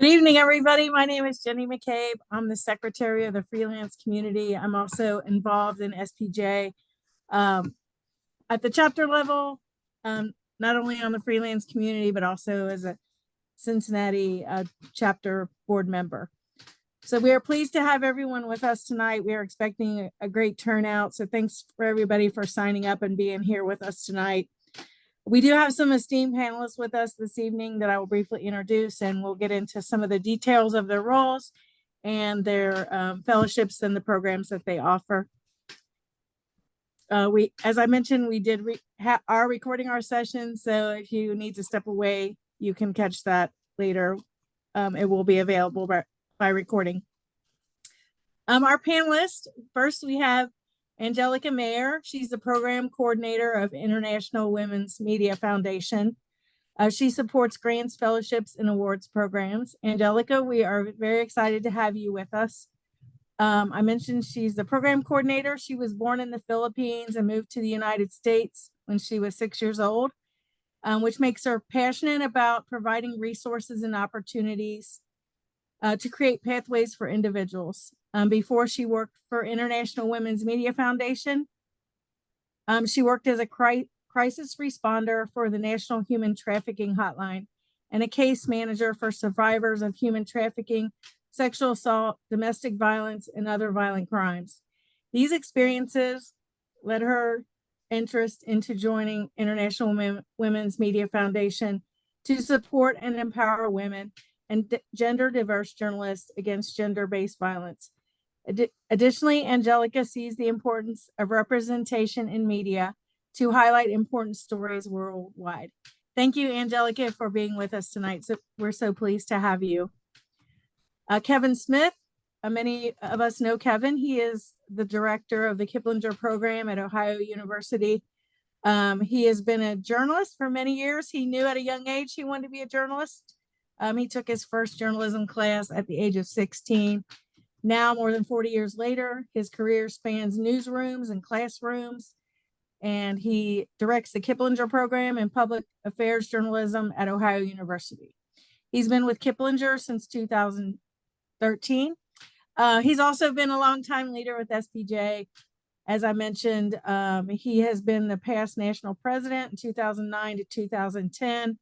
Good evening, everybody. My name is Jenny McCabe. I'm the secretary of the Freelance Community. I'm also involved in SPJ at the chapter level, not only on the Freelance Community, but also as a Cincinnati chapter board member. So we are pleased to have everyone with us tonight. We are expecting a great turnout. So thanks for everybody for signing up and being here with us tonight. We do have some esteemed panelists with us this evening that I will briefly introduce, and we'll get into some of the details of their roles and their fellowships and the programs that they offer. As I mentioned, we are recording our session, so if you need to step away, you can catch that later. It will be available by recording. Our panelists, first we have Angelica Mayer. She's the program coordinator of International Women's Media Foundation. She supports grants, fellowships, and awards programs. Angelica, we are very excited to have you with us. I mentioned she's the program coordinator. She was born in the Philippines and moved to the United States when she was 6 years old, which makes her passionate about providing resources and opportunities to create pathways for individuals. Before she worked for International Women's Media Foundation, she worked as a crisis responder for the National Human Trafficking Hotline and a case manager for survivors of human trafficking, sexual assault, domestic violence, and other violent crimes. These experiences led her interest into joining International Women's Media Foundation to support and empower women and gender diverse journalists against gender-based violence. Additionally, Angelica sees the importance of representation in media to highlight important stories worldwide. Thank you, Angelica, for being with us tonight. So we're so pleased to have you. Kevin Smith, many of us know Kevin. He is the director of the Kiplinger program at Ohio University. He has been a journalist for many years. He knew at a young age he wanted to be a journalist. He took his first journalism class at the age of 16. Now, more than 40 years later, his career spans newsrooms and classrooms, and he directs the Kiplinger program in public affairs journalism at Ohio University. He's been with Kiplinger since 2013. He's also been a longtime leader with SPJ. As I mentioned, he has been the past national president in 2009 to 2010.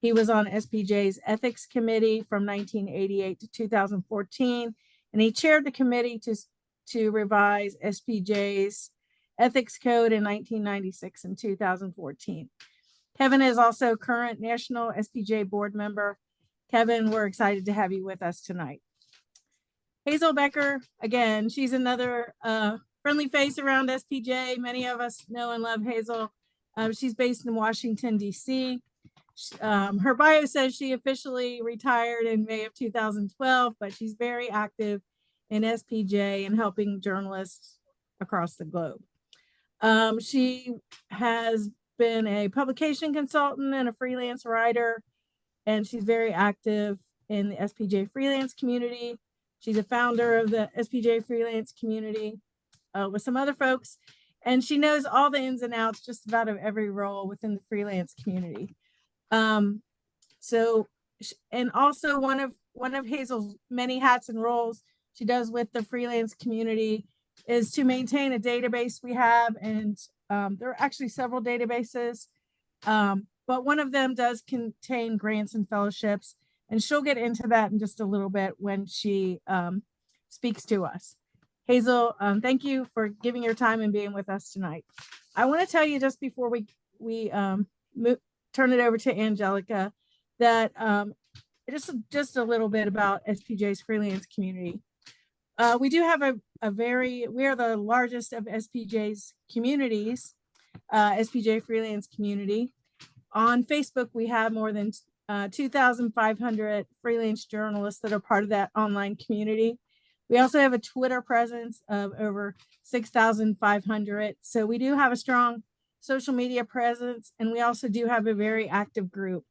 He was on SPJ's ethics committee from 1988 to 2014, and he chaired the committee to revise SPJ's ethics code in 1996 and 2014. Kevin is also current national SPJ board member. Kevin, we're excited to have you with us tonight. Hazel Becker, again, she's another friendly face around SPJ. Many of us know and love Hazel. She's based in Washington, D.C. Her bio says she officially retired in May of 2012, but she's very active in SPJ and helping journalists across the globe. She has been a publication consultant and a freelance writer, and she's very active in the SPJ freelance community. She's a founder of the SPJ freelance community with some other folks, and she knows all the ins and outs just about of every role within the freelance community. And also one of Hazel's many hats and roles she does with the freelance community is to maintain a database we have, and there are actually several databases, but one of them does contain grants and fellowships, and she'll get into that in just a little bit when she speaks to us. Hazel, thank you for giving your time and being with us tonight. I want to tell you just before we turn it over to Angelica that just a little bit about SPJ's freelance community. We do have we are the largest of SPJ's communities, SPJ freelance community. On Facebook, we have more than 2,500 freelance journalists that are part of that online community. We also have a Twitter presence of over 6,500. So we do have a strong social media presence, and we also do have a very active group.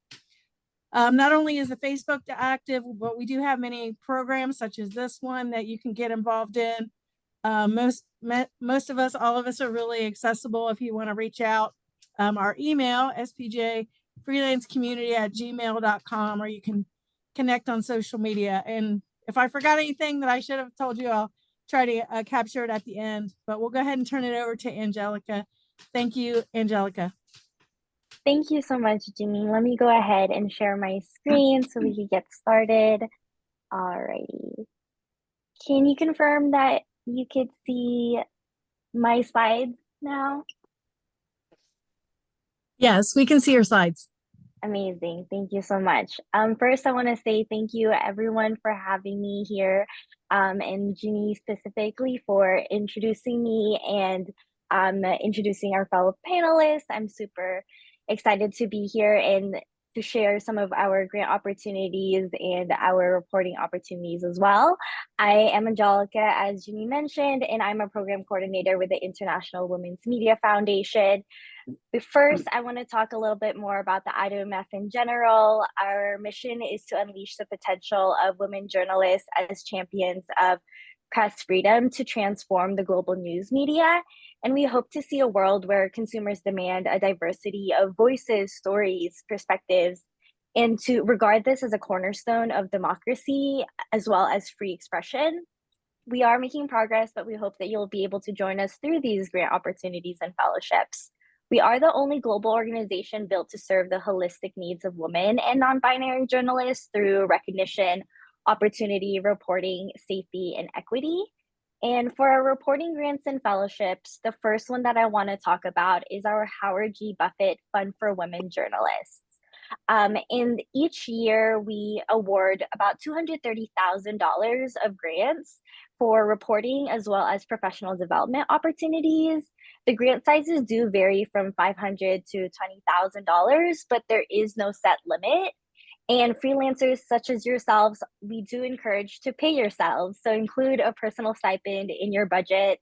Not only is the Facebook active, but we do have many programs such as this one that you can get involved in. Most of us, all of us are really accessible if you want to reach out. Our email, spjfreelancecommunity@gmail.com, or you can connect on social media. And if I forgot anything that I should have told you, I'll try to capture it at the end. But we'll go ahead and turn it over to Angelica. Thank you, Angelica. Thank you so much, Ginny. Let me go ahead and share my screen so we can get started. Alrighty. Can you confirm that you could see my slides now? Yes, we can see your slides. Amazing. Thank you so much. First, I want to say thank you everyone for having me here, and Ginny specifically for introducing me and introducing our fellow panelists. I'm super excited to be here and to share some of our grant opportunities and our reporting opportunities as well. I am Angelica, as Ginny mentioned, and I'm a program coordinator with the International Women's Media Foundation. But first, I want to talk a little bit more about the IWMF in general. Our mission is to unleash the potential of women journalists as champions of press freedom to transform the global news media. And we hope to see a world where consumers demand a diversity of voices, stories, perspectives, and to regard this as a cornerstone of democracy as well as free expression. We are making progress, but we hope that you'll be able to join us through these grant opportunities and fellowships. We are the only global organization built to serve the holistic needs of women and non-binary journalists through recognition, opportunity, reporting, safety, and equity. And for our reporting grants and fellowships, the first one that I want to talk about is our Howard G. Buffett Fund for Women Journalists. And each year we award about $230,000 of grants for reporting as well as professional development opportunities. The grant sizes do vary from $500 to $20,000, but there is no set limit. And freelancers such as yourselves, we do encourage to pay yourselves. So include a personal stipend in your budget.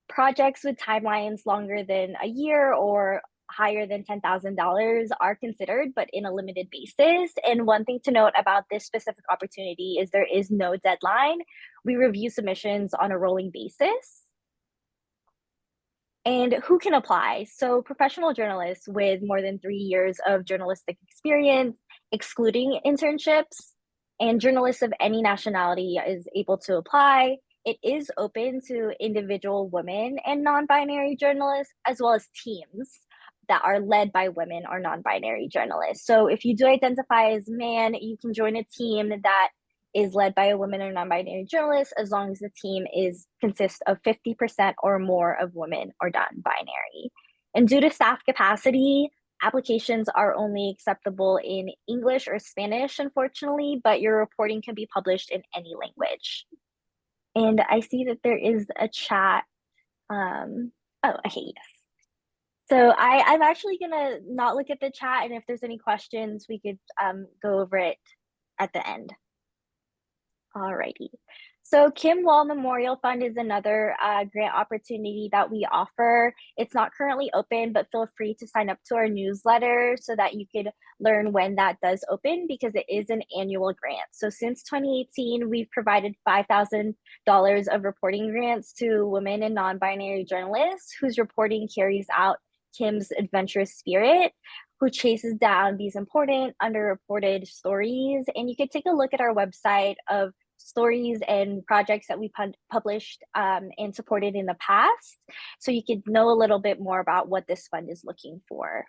Projects with timelines longer than a year or higher than $10,000 are considered, but in a limited basis. And one thing to note about this specific opportunity is there is no deadline. We review submissions on a rolling basis. And who can apply? So professional journalists with more than 3 years of journalistic experience, excluding internships, and journalists of any nationality is able to apply. It is open to individual women and non-binary journalists, as well as teams that are led by women or non-binary journalists. So if you do identify as a man, you can join a team that is led by a woman or non-binary journalist, as long as the team consists of 50% or more of women or non-binary. And due to staff capacity, applications are only acceptable in English or Spanish, unfortunately, but your reporting can be published in any language. And I see that there is a chat. Oh, okay, yes. So I'm actually gonna not look at the chat, and if there's any questions, we could go over it at the end. Alrighty. So Kim Wall Memorial Fund is another grant opportunity that we offer. It's not currently open, but feel free to sign up to our newsletter so that you could learn when that does open, because it is an annual grant. So since 2018, we've provided $5,000 of reporting grants to women and non-binary journalists whose reporting carries out Kim's adventurous spirit, who chases down these important underreported stories. And you could take a look at our website of stories and projects that we published and supported in the past, so you could know a little bit more about what this fund is looking for.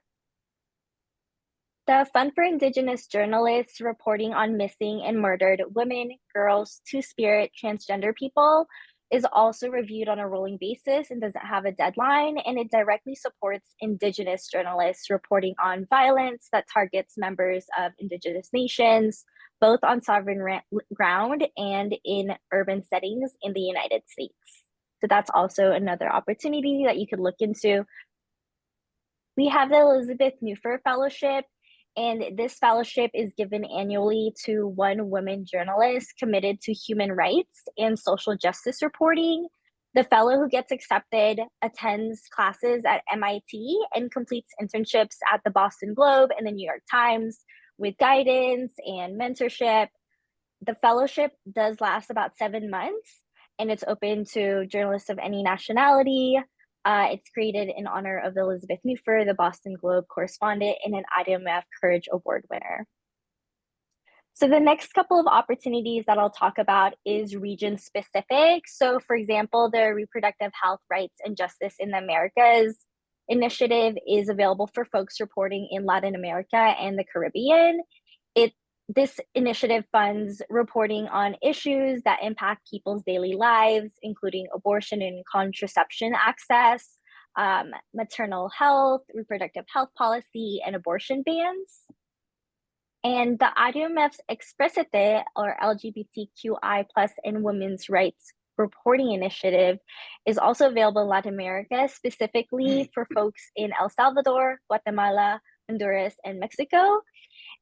The Fund for Indigenous Journalists reporting on missing and murdered women, girls, two-spirit, transgender people is also reviewed on a rolling basis and doesn't have a deadline, and it directly supports Indigenous journalists reporting on violence that targets members of Indigenous nations, both on sovereign ground and in urban settings in the United States. So that's also another opportunity that you could look into. We have the Elizabeth Newfer Fellowship, and this fellowship is given annually to one woman journalist committed to human rights and social justice reporting. The fellow who gets accepted attends classes at MIT and completes internships at the Boston Globe and the New York Times with guidance and mentorship. The fellowship does last about 7 months, and it's open to journalists of any nationality. It's created in honor of Elizabeth Newfer, the Boston Globe correspondent and an IWMF Courage Award winner. So the next couple of opportunities that I'll talk about is region specific. So for example, the Reproductive Health Rights and Justice in the Americas initiative is available for folks reporting in Latin America and the Caribbean. This initiative funds reporting on issues that impact people's daily lives, including abortion and contraception access, maternal health, reproductive health policy, and abortion bans. And the IDMF's Exprésate, or LGBTQI plus and women's rights reporting initiative, is also available in Latin America, specifically for folks in El Salvador, Guatemala, Honduras, and Mexico.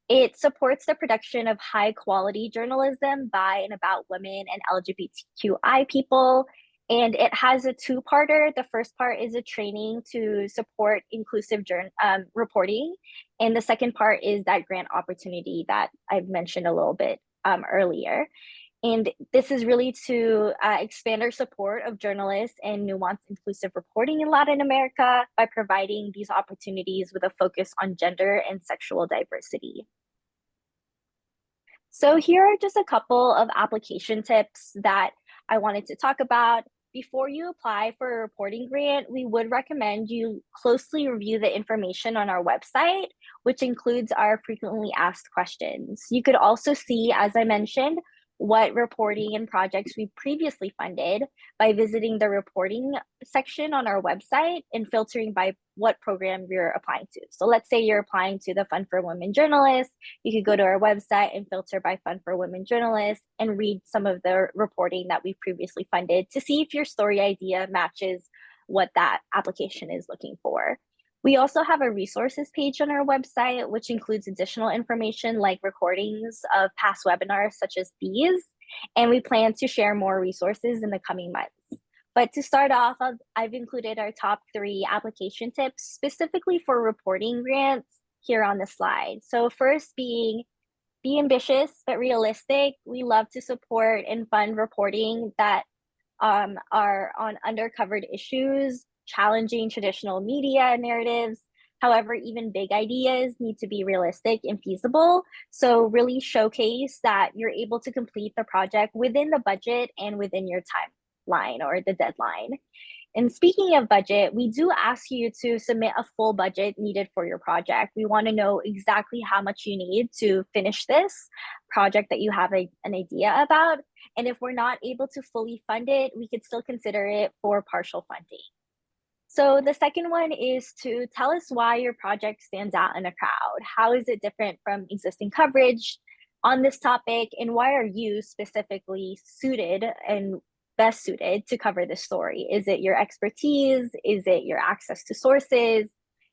It supports the production of high quality journalism by and about women and LGBTQI people. And it has a two-parter. The first part is a training to support inclusive reporting. And the second part is that grant opportunity that I've mentioned a little bit earlier. And this is really to expand our support of journalists and nuanced inclusive reporting in Latin America by providing these opportunities with a focus on gender and sexual diversity. So here are just a couple of application tips that I wanted to talk about. Before you apply for a reporting grant, we would recommend you closely review the information on our website, which includes our frequently asked questions. You could also see, as I mentioned, what reporting and projects we previously funded by visiting the reporting section on our website and filtering by what program you're applying to. So let's say you're applying to the Fund for Women Journalists. You could go to our website and filter by Fund for Women Journalists and read some of the reporting that we previously funded to see if your story idea matches what that application is looking for. We also have a resources page on our website, which includes additional information like recordings of past webinars such as these, and we plan to share more resources in the coming months. But to start off, I've included our top 3 application tips specifically for reporting grants here on the slide. So first being, be ambitious but realistic. We love to support and fund reporting that are on undercovered issues, challenging traditional media narratives. However, even big ideas need to be realistic and feasible. So really showcase that you're able to complete the project within the budget and within your timeline or the deadline. And speaking of budget, we do ask you to submit a full budget needed for your project. We want to know exactly how much you need to finish this project that you have an idea about. And if we're not able to fully fund it, we could still consider it for partial funding. So the second one is to tell us why your project stands out in a crowd. How is it different from existing coverage on this topic? And why are you specifically suited and best suited to cover this story? Is it your expertise? Is it your access to sources?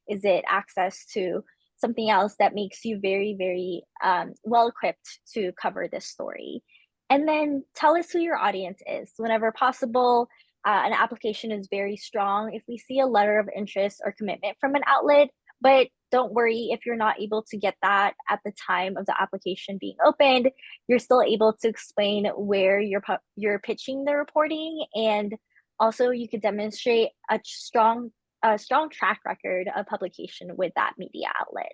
Is it access to something else that makes you very, very well equipped to cover this story? And then tell us who your audience is. Whenever possible, an application is very strong if we see a letter of interest or commitment from an outlet, but don't worry if you're not able to get that at the time of the application being opened. You're still able to explain where you're pitching the reporting, and also you could demonstrate a strong track record of publication with that media outlet.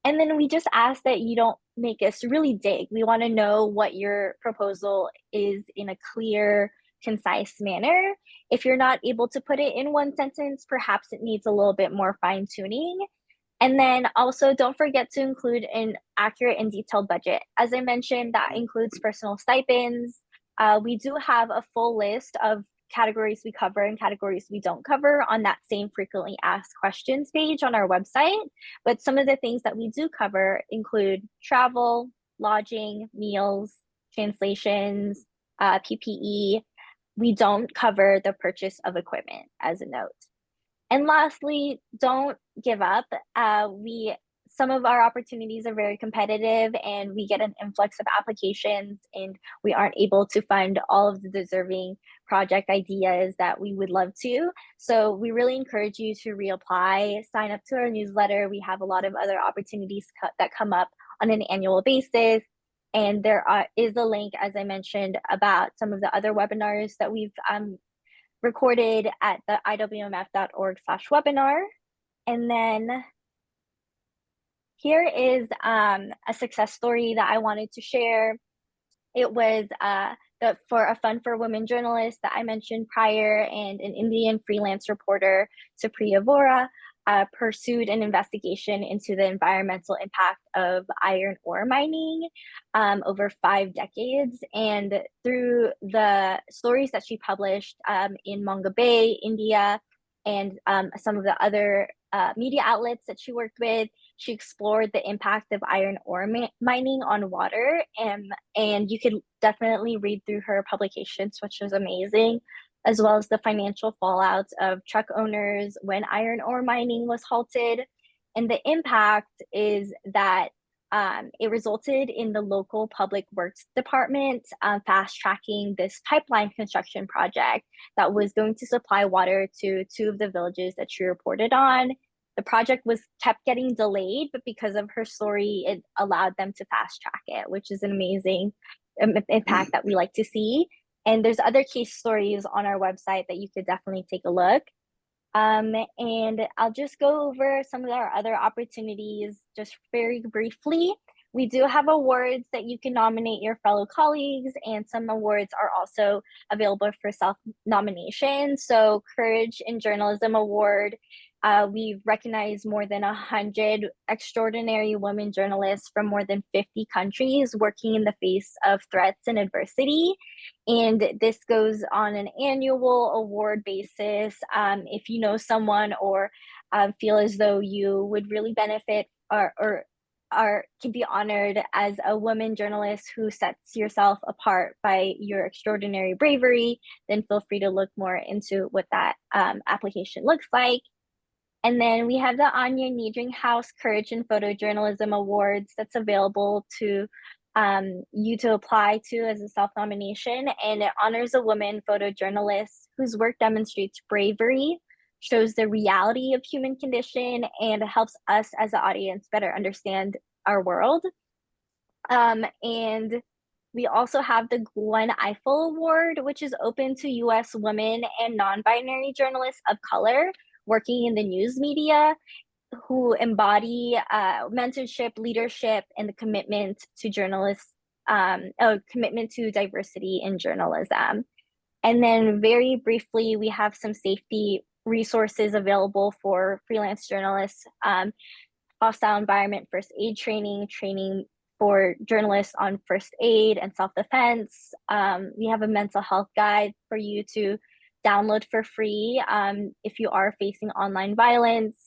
And then we just ask that you don't make us really dig. We want to know what your proposal is in a clear, concise manner. If you're not able to put it in one sentence, perhaps it needs a little bit more fine tuning. And then also don't forget to include an accurate and detailed budget. As I mentioned, that includes personal stipends. We do have a full list of categories we cover and categories we don't cover on that same frequently asked questions page on our website. But some of the things that we do cover include travel, lodging, meals, translations, PPE. We don't cover the purchase of equipment, as a note. And lastly, don't give up. Some of our opportunities are very competitive and we get an influx of applications, and we aren't able to fund all of the deserving project ideas that we would love to. So we really encourage you to reapply, sign up to our newsletter. We have a lot of other opportunities that come up on an annual basis. And there is a link, as I mentioned, about some of the other webinars that we've recorded at the iwmf.org/webinar. And then here is a success story that I wanted to share. It was for a Fund for Women journalist that I mentioned prior, and an Indian freelance reporter, Supriya Vora, pursued an investigation into the environmental impact of iron ore mining over 5 decades. And through the stories that she published in Manga Bay, India, and some of the other media outlets that she worked with, she explored the impact of iron ore mining on water, and you could definitely read through her publications, which was amazing, as well as the financial fallouts of truck owners when iron ore mining was halted. And the impact is that it resulted in the local public works department fast tracking this pipeline construction project that was going to supply water to 2 of the villages that she reported on. The project was kept getting delayed, but because of her story, it allowed them to fast track it, which is an amazing impact that we like to see. And there's other case stories on our website that you could definitely take a look. And I'll just go over some of our other opportunities just very briefly. We do have awards that you can nominate your fellow colleagues, and some awards are also available for self-nomination. So Courage in Journalism Award, we've recognized more than 100 extraordinary women journalists from more than 50 countries working in the face of threats and adversity. And this goes on an annual award basis. If you know someone or feel as though you would really benefit or can be honored as a woman journalist who sets yourself apart by your extraordinary bravery, then feel free to look more into what that application looks like. And then we have the Anya Niedringhaus Courage in Photojournalism Awards that's available to you to apply to as a self-nomination. And it honors a woman photojournalist whose work demonstrates bravery, shows the reality of human condition, and helps us as an audience better understand our world. And we also have the Gwen Eiffel Award, which is open to US women and non-binary journalists of color working in the news media who embody mentorship, leadership, and the commitment to journalists, commitment to diversity in journalism. And then very briefly, we have some safety resources available for freelance journalists, hostile environment first aid training for journalists on first aid and self-defense. We have a mental health guide for you to download for free if you are facing online violence.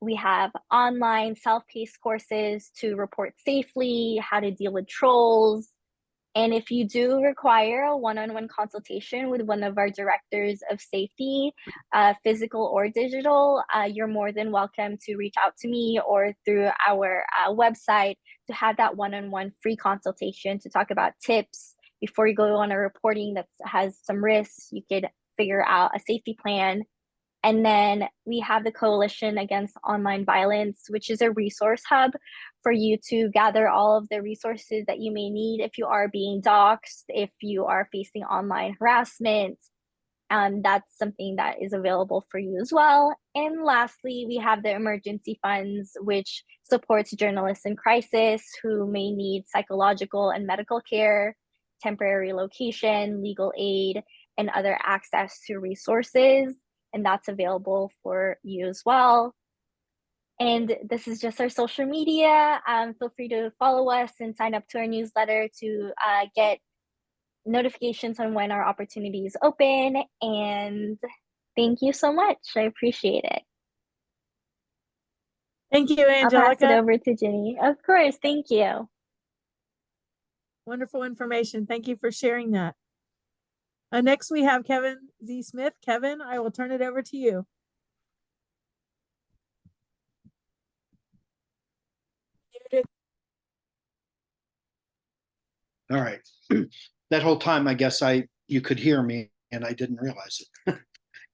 We have online self-paced courses to report safely, how to deal with trolls. And if you do require a one-on-one consultation with one of our directors of safety, physical or digital, you're more than welcome to reach out to me or through our website to have that one-on-one free consultation to talk about tips. Before you go on a reporting that has some risks, you could figure out a safety plan. And then we have the Coalition Against Online Violence, which is a resource hub for you to gather all of the resources that you may need if you are being doxxed, if you are facing online harassment. That's something that is available for you as well. And lastly, we have the emergency funds, which supports journalists in crisis who may need psychological and medical care, temporary location, legal aid, and other access to resources. And that's available for you as well. And this is just our social media. Feel free to follow us and sign up to our newsletter to get notifications on when our opportunities open. And thank you so much. I appreciate it. Thank you, I'll pass it Angelica. over to Ginny. Of course. Thank you. Wonderful information. Thank you for sharing that. Next, we have Kevin Z. Smith. Kevin, I will turn it over to you. All right. That whole time, I guess you could hear me and I didn't realize it.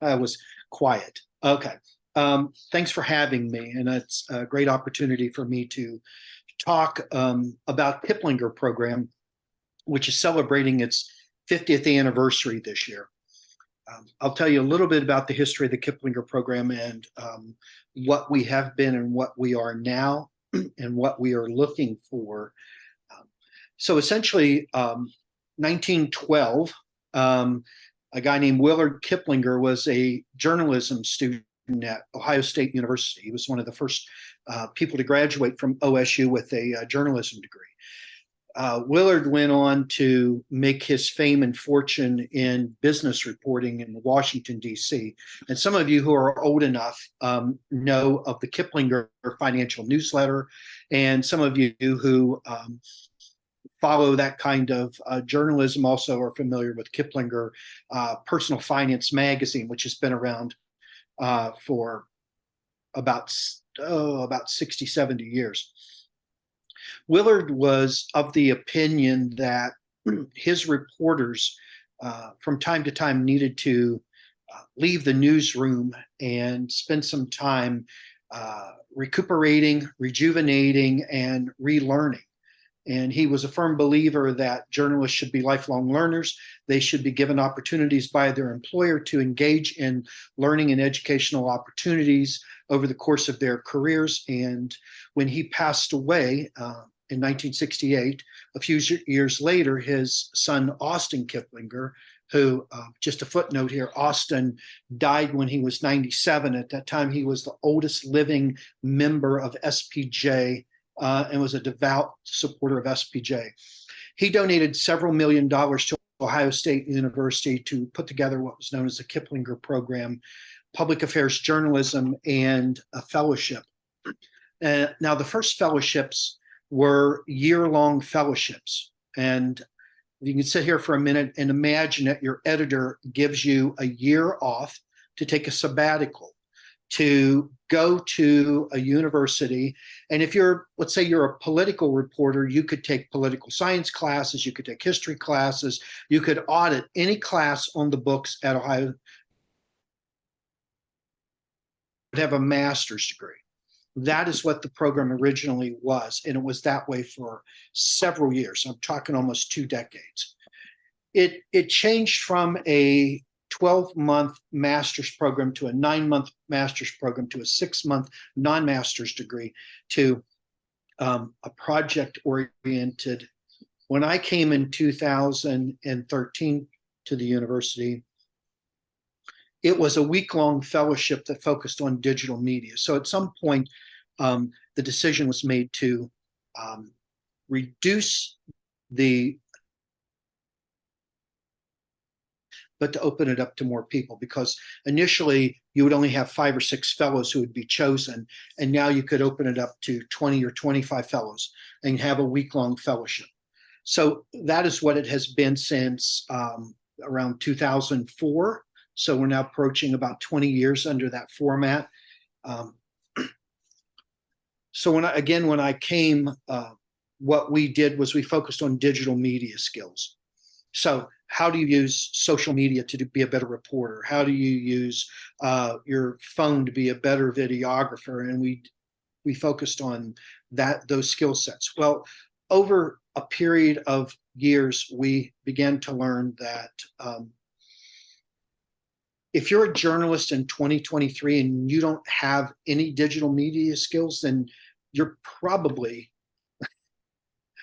I was quiet. Okay. Thanks for having me. And it's a great opportunity for me to talk about Kiplinger program, which is celebrating its 50th anniversary this year. I'll tell you a little bit about the history of the Kiplinger program and what we have been and what we are now. and what we are looking for. So essentially, 1912, a guy named Willard Kiplinger was a journalism student at Ohio State University. He was one of the first people to graduate from OSU with a journalism degree. Willard went on to make his fame and fortune in business reporting in Washington, D.C. And some of you who are old enough know of the Kiplinger Financial Newsletter, and some of you who follow that kind of journalism also are familiar with Kiplinger Personal Finance Magazine, which has been around for about 60, 70 years. Willard was of the opinion that his reporters from time to time needed to leave the newsroom and spend some time recuperating, rejuvenating, and relearning. And he was a firm believer that journalists should be lifelong learners. They should be given opportunities by their employer to engage in learning and educational opportunities over the course of their careers. And when he passed away in 1968, a few years later, his son, Austin Kiplinger, who, just a footnote here, Austin died when he was 97. At that time, he was the oldest living member of SPJ, and was a devout supporter of SPJ. He donated several $1 million to Ohio State University to put together what was known as the Kiplinger Program, Public Affairs Journalism, and a fellowship. Now, the first fellowships were year-long fellowships. And you can sit here for a minute and imagine that your editor gives you a year off to take a sabbatical, to go to a university. And if you're, let's say you're a political reporter, you could take political science classes, you could take history classes, you could audit any class on the books at Ohio, would have a master's degree. That is what the program originally was. And it was that way for several years. I'm talking almost 2 decades. It changed from a 12-month master's program to a 9-month master's program to a 6-month non-master's degree to a project-oriented. When I came in 2013 to the university, it was a week-long fellowship that focused on digital media. So at some point, the decision was made to reduce but to open it up to more people, because initially you would only have 5 or 6 fellows who would be chosen, and now you could open it up to 20 or 25 fellows and have a week-long fellowship. So that is what it has been since around 2004. So we're now approaching about 20 years under that format. So when I came, what we did was we focused on digital media skills. So how do you use social media to be a better reporter? How do you use your phone to be a better videographer? And we focused on those skill sets. Well, over a period of years, we began to learn that if you're a journalist in 2023 and you don't have any digital media skills, then you're probably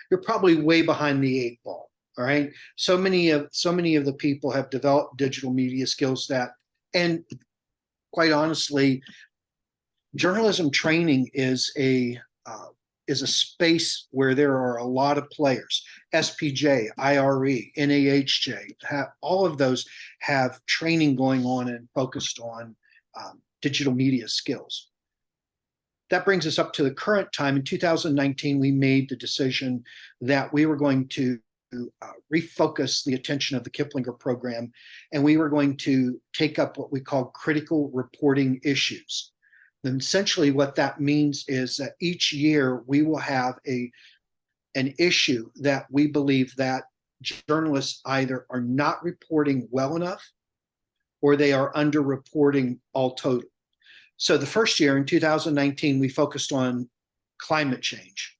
way behind the 8 ball. All right. So many of the people have developed digital media skills and quite honestly, journalism training is a space where there are a lot of players. SPJ, IRE, NAHJ, all of those have training going on and focused on digital media skills. That brings us up to the current time. In 2019, we made the decision that we were going to refocus the attention of the Kiplinger program, and we were going to take up what we call critical reporting issues. And essentially what that means is that each year we will have an issue that we believe that journalists either are not reporting well enough or they are underreporting all total. So the first year in 2019, we focused on climate change.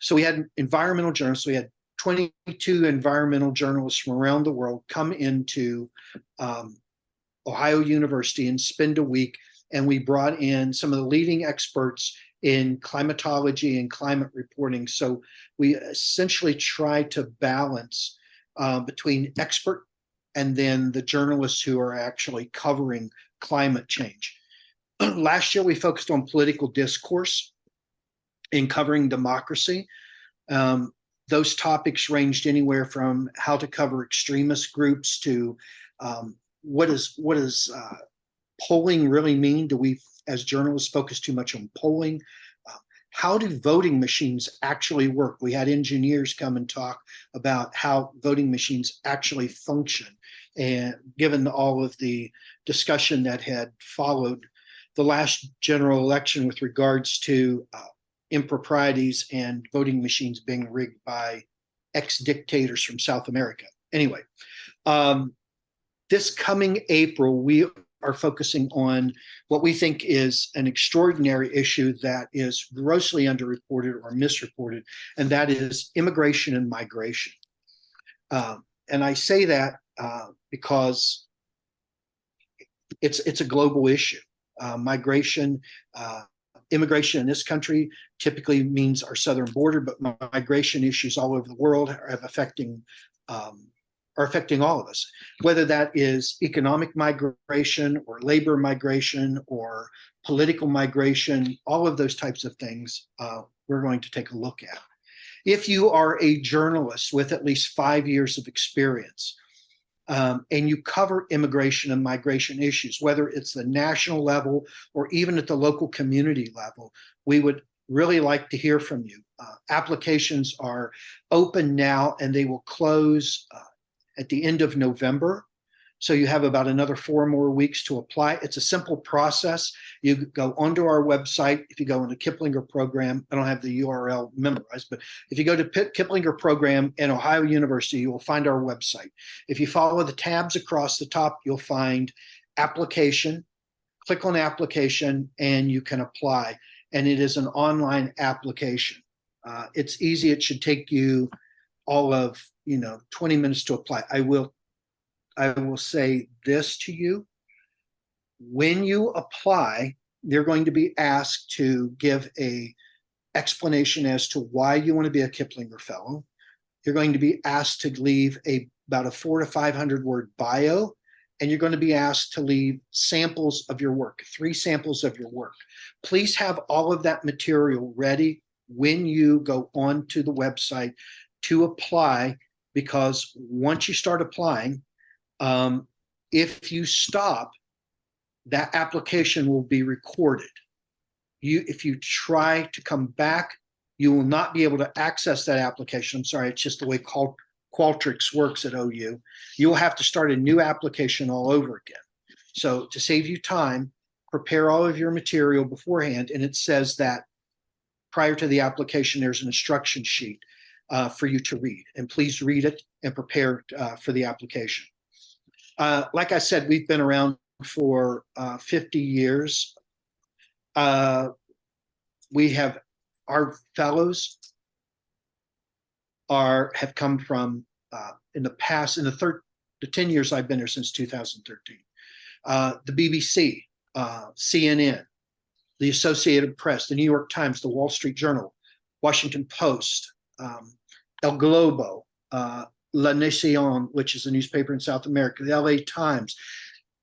So we had environmental journalists. We had 22 environmental journalists from around the world come into Ohio University and spend a week. And we brought in some of the leading experts in climatology and climate reporting. So we essentially try to balance between expert and then the journalists who are actually covering climate change. Last year, we focused on political discourse in covering democracy. Those topics ranged anywhere from how to cover extremist groups to what does polling really mean? Do we, as journalists, focus too much on polling? How do voting machines actually work? We had engineers come and talk about how voting machines actually function. And given all of the discussion that had followed the last general election with regards to improprieties and voting machines being rigged by ex-dictators from South America. Anyway, this coming April, we are focusing on what we think is an extraordinary issue that is grossly underreported or misreported, and that is immigration and migration. And I say that because it's a global issue. Immigration in this country typically means our southern border, but migration issues all over the world are affecting all of us, whether that is economic migration or labor migration or political migration. All of those types of things we're going to take a look at. If you are a journalist with at least 5 years of experience, and you cover immigration and migration issues, whether it's the national level or even at the local community level, we would really like to hear from you. Applications are open now and they will close at the end of November. So you have about another 4 more weeks to apply. It's a simple process. You go onto our website. If you go into Kiplinger program, I don't have the URL memorized, but if you go to Kiplinger program in Ohio University, you will find our website. If you follow the tabs across the top, you'll find application. Click on application and you can apply. And it is an online application. It's easy. It should take you all of 20 minutes to apply. I will say this to you. When you apply, they're going to be asked to give an explanation as to why you want to be a Kiplinger Fellow. You're going to be asked to leave about a 400 to 500 word bio, and you're going to be asked to leave samples of your work, 3 samples of your work. Please have all of that material ready when you go onto the website to apply, because once you start applying, if you stop, that application will be recorded. If you try to come back, you will not be able to access that application. I'm sorry, it's just the way Qualtrics works at OU. You will have to start a new application all over again. So to save you time, prepare all of your material beforehand, and it says that prior to the application, there's an instruction sheet for you to read, and please read it and prepare for the application. Like I said, we've been around for 50 years. We have our fellows have come from in the past, in the 10 years I've been here since 2013. The BBC, CNN, the Associated Press, the New York Times, the Wall Street Journal, Washington Post, El Globo, La Nación, which is a newspaper in South America, the LA Times.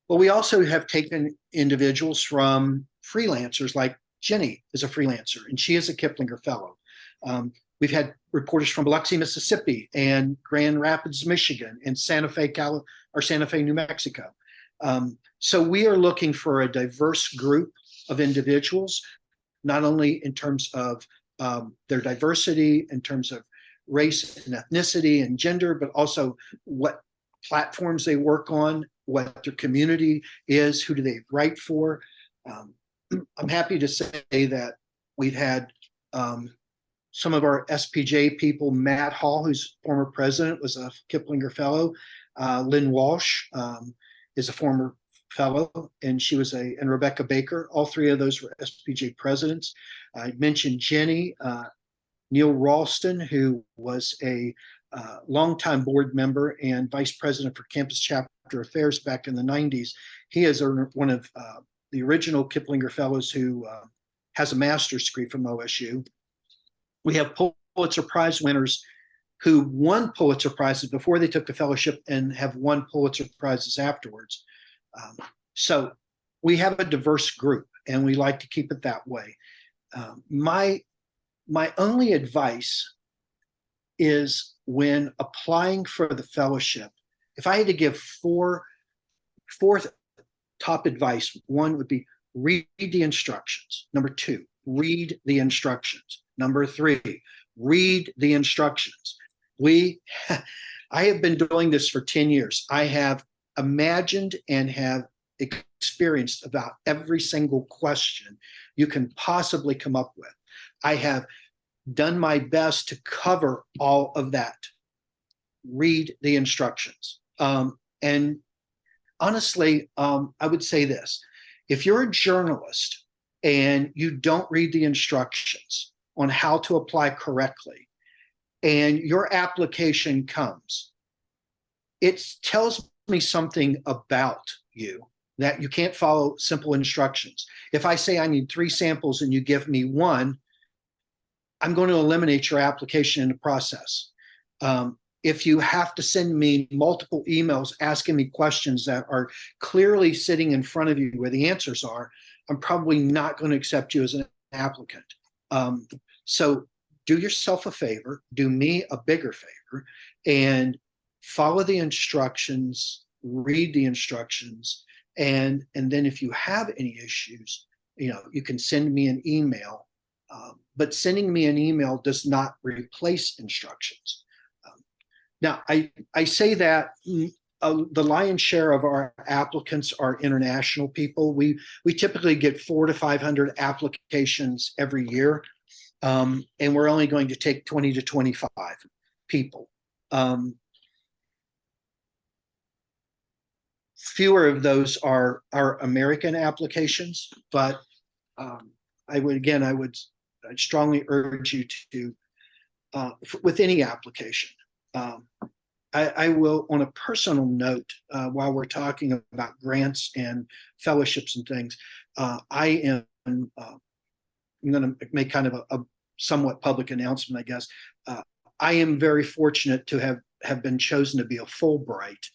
But we also have taken individuals from freelancers, like Jenny is a freelancer, and she is a Kiplinger Fellow. We've had reporters from Biloxi, Mississippi, and Grand Rapids, Michigan, and Santa Fe, New Mexico. So we are looking for a diverse group of individuals, not only in terms of their diversity, in terms of race and ethnicity and gender, but also what platforms they work on, what their community is, who do they write for. I'm happy to say that we've had some of our SPJ people, Matt Hall, who's former president, was a Kiplinger Fellow. Lynn Walsh is a former fellow, and she was and Rebecca Baker. All 3 of those were SPJ presidents. I mentioned Jenny, Neil Ralston, who was a longtime board member and vice president for Campus Chapter Affairs back in the 90s. He is one of the original Kiplinger Fellows who has a master's degree from OSU. We have Pulitzer Prize winners who won Pulitzer Prizes before they took the fellowship and have won Pulitzer Prizes afterwards. So we have a diverse group, and we like to keep it that way. My only advice is when applying for the fellowship, if I had to give four top advice, one would be read the instructions. Number two, read the instructions. Number three, read the instructions. I have been doing this for 10 years. I have imagined and have experienced about every single question you can possibly come up with. I have done my best to cover all of that. Read the instructions. And honestly, I would say this. If you're a journalist and you don't read the instructions on how to apply correctly, and your application comes, it tells me something about you, that you can't follow simple instructions. If I say I need 3 samples and you give me 1, I'm going to eliminate your application in the process. If you have to send me multiple emails asking me questions that are clearly sitting in front of you where the answers are, I'm probably not going to accept you as an applicant. So do yourself a favor, do me a bigger favor, and follow the instructions, read the instructions, and then if you have any issues, you can send me an email. But sending me an email does not replace instructions. Now, I say that the lion's share of our applicants are international people. We typically get 400 to 500 applications every year, and we're only going to take 20 to 25 people. Fewer of those are American applications, but I'd strongly urge you to, with any application. I will, on a personal note, while we're talking about grants and fellowships and things, I'm going to make kind of a somewhat public announcement, I guess. I am very fortunate to have been chosen to be a Fulbright,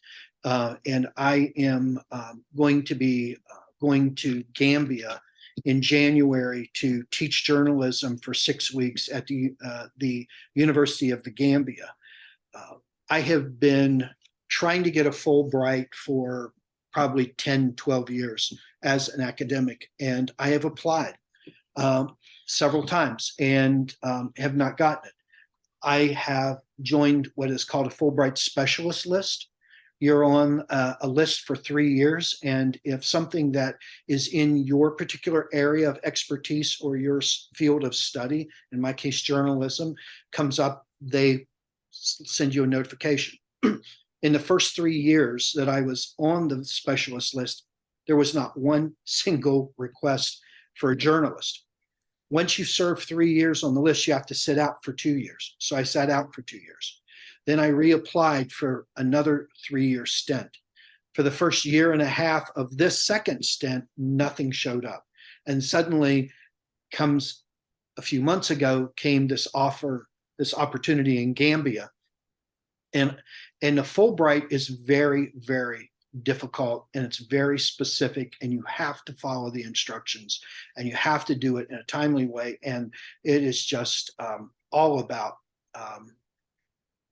and I am going to be going to Gambia in January to teach journalism for 6 weeks at the University of the Gambia. I have been trying to get a Fulbright for probably 10, 12 years as an academic, and I have applied several times and have not gotten it. I have joined what is called a Fulbright specialist list. You're on a list for 3 years, and if something that is in your particular area of expertise or your field of study, in my case journalism, comes up, they send you a notification. In the first 3 years that I was on the specialist list, there was not one single request for a journalist. Once you serve 3 years on the list, you have to sit out for 2 years. So I sat out for 2 years. Then I reapplied for another 3-year stint. For the first year and a half of this second stint, nothing showed up. And suddenly comes a few months ago, came this offer, this opportunity in Gambia. And the Fulbright is very, very difficult, and it's very specific, and you have to follow the instructions, and you have to do it in a timely way. And it is just all about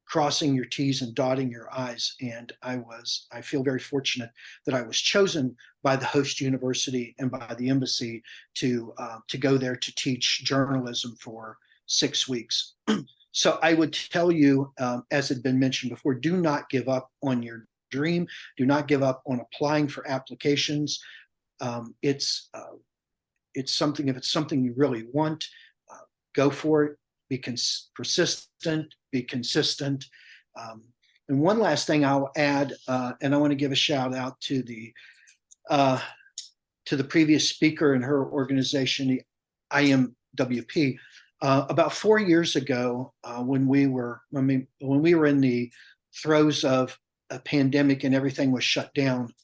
crossing your T's and dotting your I's. And I feel very fortunate that I was chosen by the host university and by the embassy to go there to teach journalism for 6 weeks. So I would tell you, as had been mentioned before, do not give up on your dream. Do not give up on applying for applications. It's something, if it's something you really want, go for it. Be persistent, be consistent. And one last thing I'll add, and I want to give a shout out to the previous speaker and her organization, the IMWP. About 4 years ago, when we were in the throes of a pandemic and everything was shut down,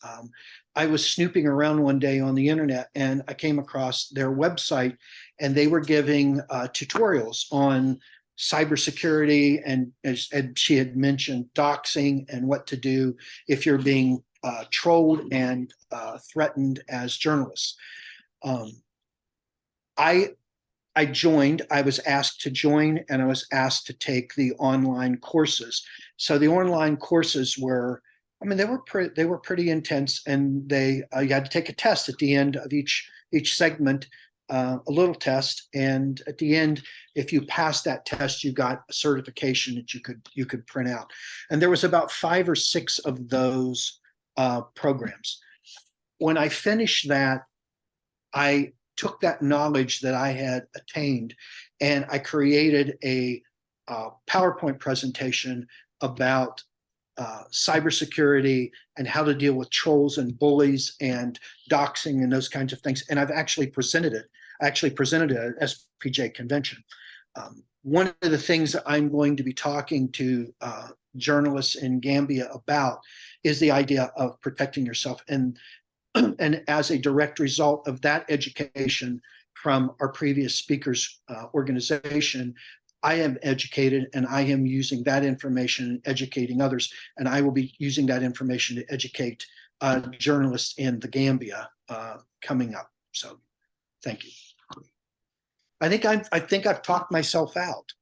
I was snooping around one day on the internet, and I came across their website, and they were giving tutorials on cybersecurity and, as she had mentioned, doxing and what to do if you're being trolled and threatened as journalists. I joined. I was asked to join, and I was asked to take the online courses. So the online courses were, I mean, they were pretty intense, and they you had to take a test at the end of each segment, a little test, and at the end, if you passed that test, you got a certification that you could print out. And there was about 5 or 6 of those programs. When I finished that, I took that knowledge that I had attained, and I created a PowerPoint presentation about cybersecurity and how to deal with trolls and bullies and doxing and those kinds of things. And I've actually presented it. I actually presented it at SPJ convention. One of the things that I'm going to be talking to journalists in Gambia about is the idea of protecting yourself. And as a direct result of that education from our previous speakers organization, I am educated, and I am using that information and educating others. And I will be using that information to educate journalists in the Gambia coming up. So thank you. I think I've talked myself out.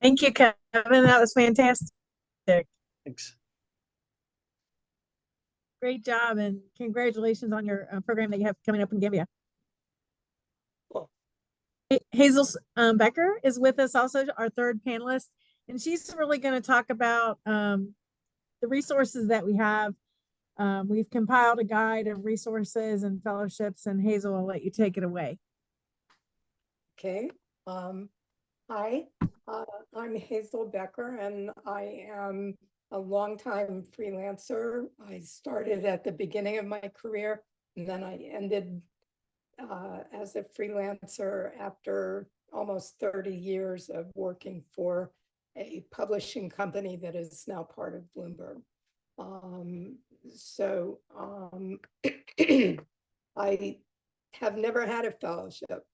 Thank you, Kevin. That was fantastic. Thanks. Great job, and congratulations on your program that you have coming up in Gambia. Cool. Hazel Becker is with us also, our third panelist, and she's really going to talk about the resources that we have. We've compiled a guide of resources and fellowships, and Hazel, I'll let you take it away. Okay. Hi, I'm Hazel Becker, and I am a longtime freelancer. I started at the beginning of my career, and then I ended as a freelancer after almost 30 years of working for a publishing company that is now part of Bloomberg. I have never had a fellowship.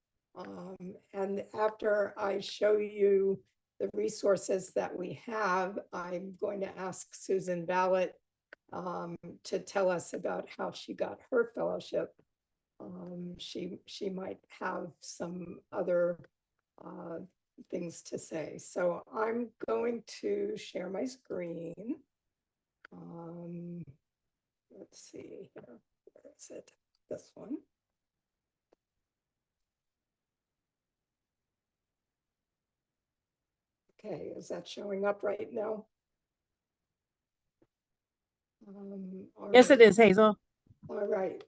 And after I show you the resources that we have, I'm going to ask Susan Ballot to tell us about how she got her fellowship. She might have some other things to say. So I'm going to share my screen. Let's see here. Where is it? This one. Okay, is that showing up right now? Yes, it is, Hazel. All right.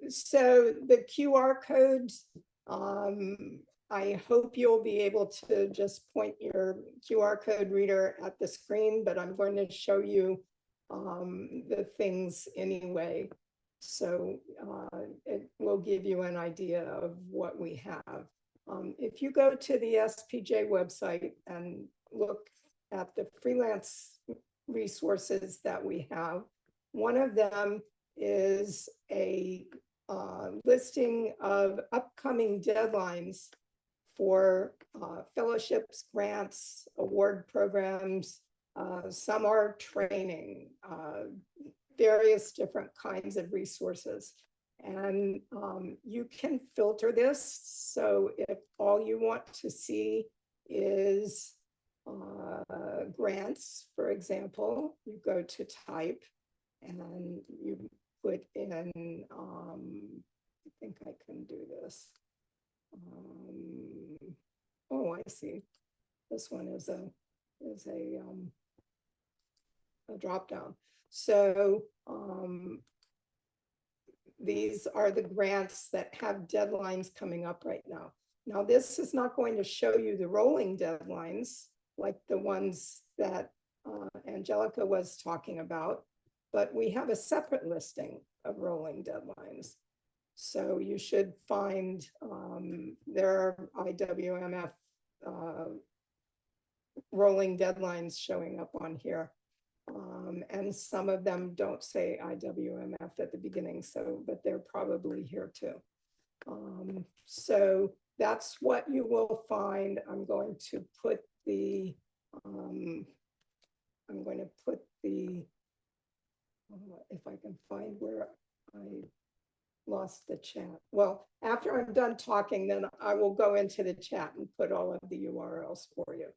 So the QR codes, I hope you'll be able to just point your QR code reader at the screen, but I'm going to show you the things anyway. So it will give you an idea of what we have. If you go to the SPJ website and look at the freelance resources that we have, one of them is a listing of upcoming deadlines for fellowships, grants, award programs. Some are training, various different kinds of resources. And you can filter this. So if all you want to see is grants, for example, you go to type and you put in, I think I can do this. Oh, I see. This one is a drop down. So these are the grants that have deadlines coming up right now. Now, this is not going to show you the rolling deadlines like the ones that Angelica was talking about, but we have a separate listing of rolling deadlines. So you should find there are IWMF rolling deadlines showing up on here. And some of them don't say IWMF at the beginning, so, but they're probably here too. So that's what you will find. I'm going to put the, if I can find where I lost the chat. Well, after I'm done talking, then I will go into the chat and put all of the URLs for you.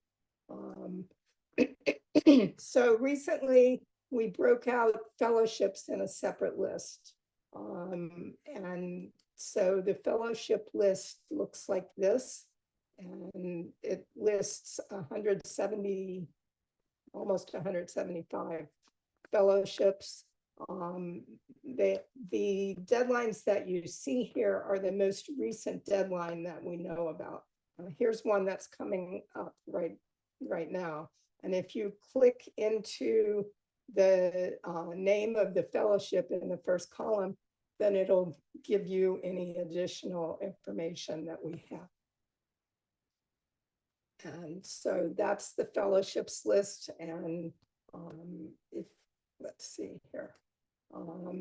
So recently we broke out fellowships in a separate list. And so the fellowship list looks like this, and it lists 170, almost 175 fellowships. The deadlines that you see here are the most recent deadline that we know about. Here's one that's coming up right now. And if you click into the name of the fellowship in the first column, then it'll give you any additional information that we have. And so that's the fellowships list. And if, let's see here.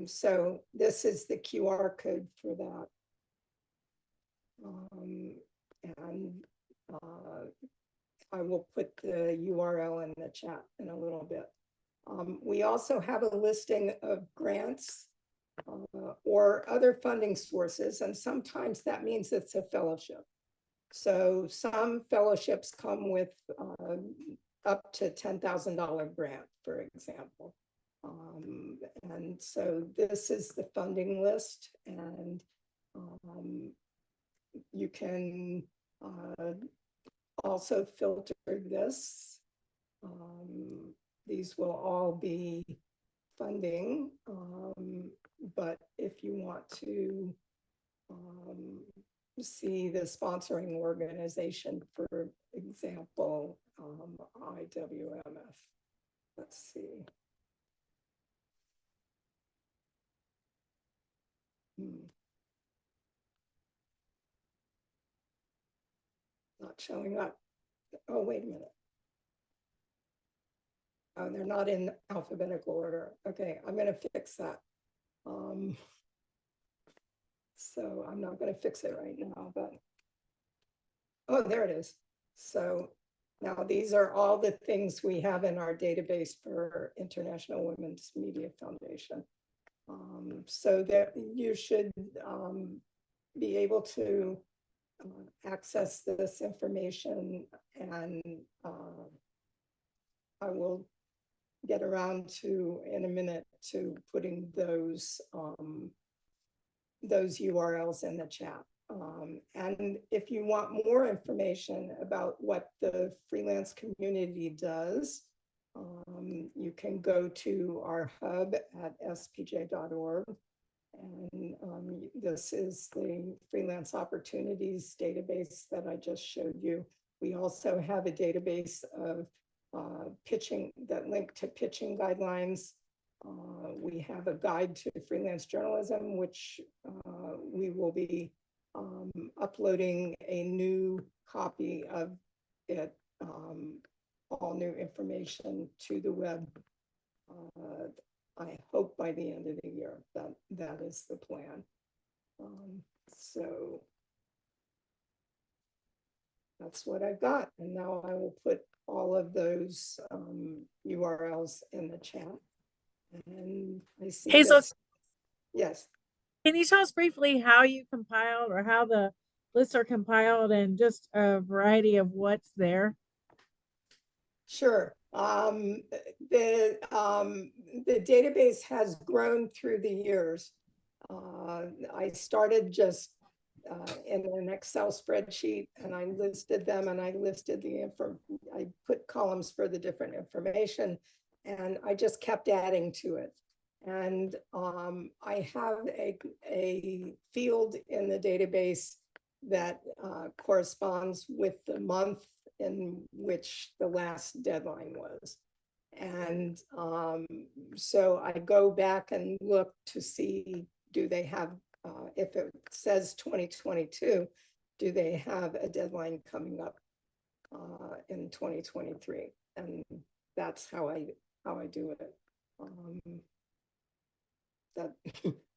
So this is the QR code for that. I will put the URL in the chat in a little bit. We also have a listing of grants or other funding sources, and sometimes that means it's a fellowship. So some fellowships come with up to $10,000 grant, for example. And so this is the funding list, and you can also filter this. These will all be funding, but if you want to see the sponsoring organization, for example, IWMF, let's see. Not showing up. Oh, wait a minute. Oh, they're not in alphabetical order. Okay, I'm going to fix that. So I'm not going to fix it right now, but oh, there it is. So now these are all the things we have in our database for International Women's Media Foundation. So that you should be able to access this information, and I will get around to in a minute to putting those URLs in the chat. And if you want more information about what the freelance community does, you can go to our hub at spj.org. And this is the freelance opportunities database that I just showed you. We also have a database of pitching that link to pitching guidelines. We have a guide to freelance journalism, which we will be uploading a new copy of it, all new information to the web. I hope by the end of the year. That is the plan. So that's what I've got. And now I will put all of those URLs in the chat. And I see. Hazel, yes. can you tell us briefly how you compiled, or how the lists are compiled, and just a variety of what's there? Sure. The database has grown through the years. I started just in an Excel spreadsheet, and I listed them, and I listed I put columns for the different information, and I just kept adding to it. And I have a field in the database that corresponds with the month in which the last deadline was. And so I go back and look to see, do they have, if it says 2022, do they have a deadline coming up in 2023? And that's how how I do it. That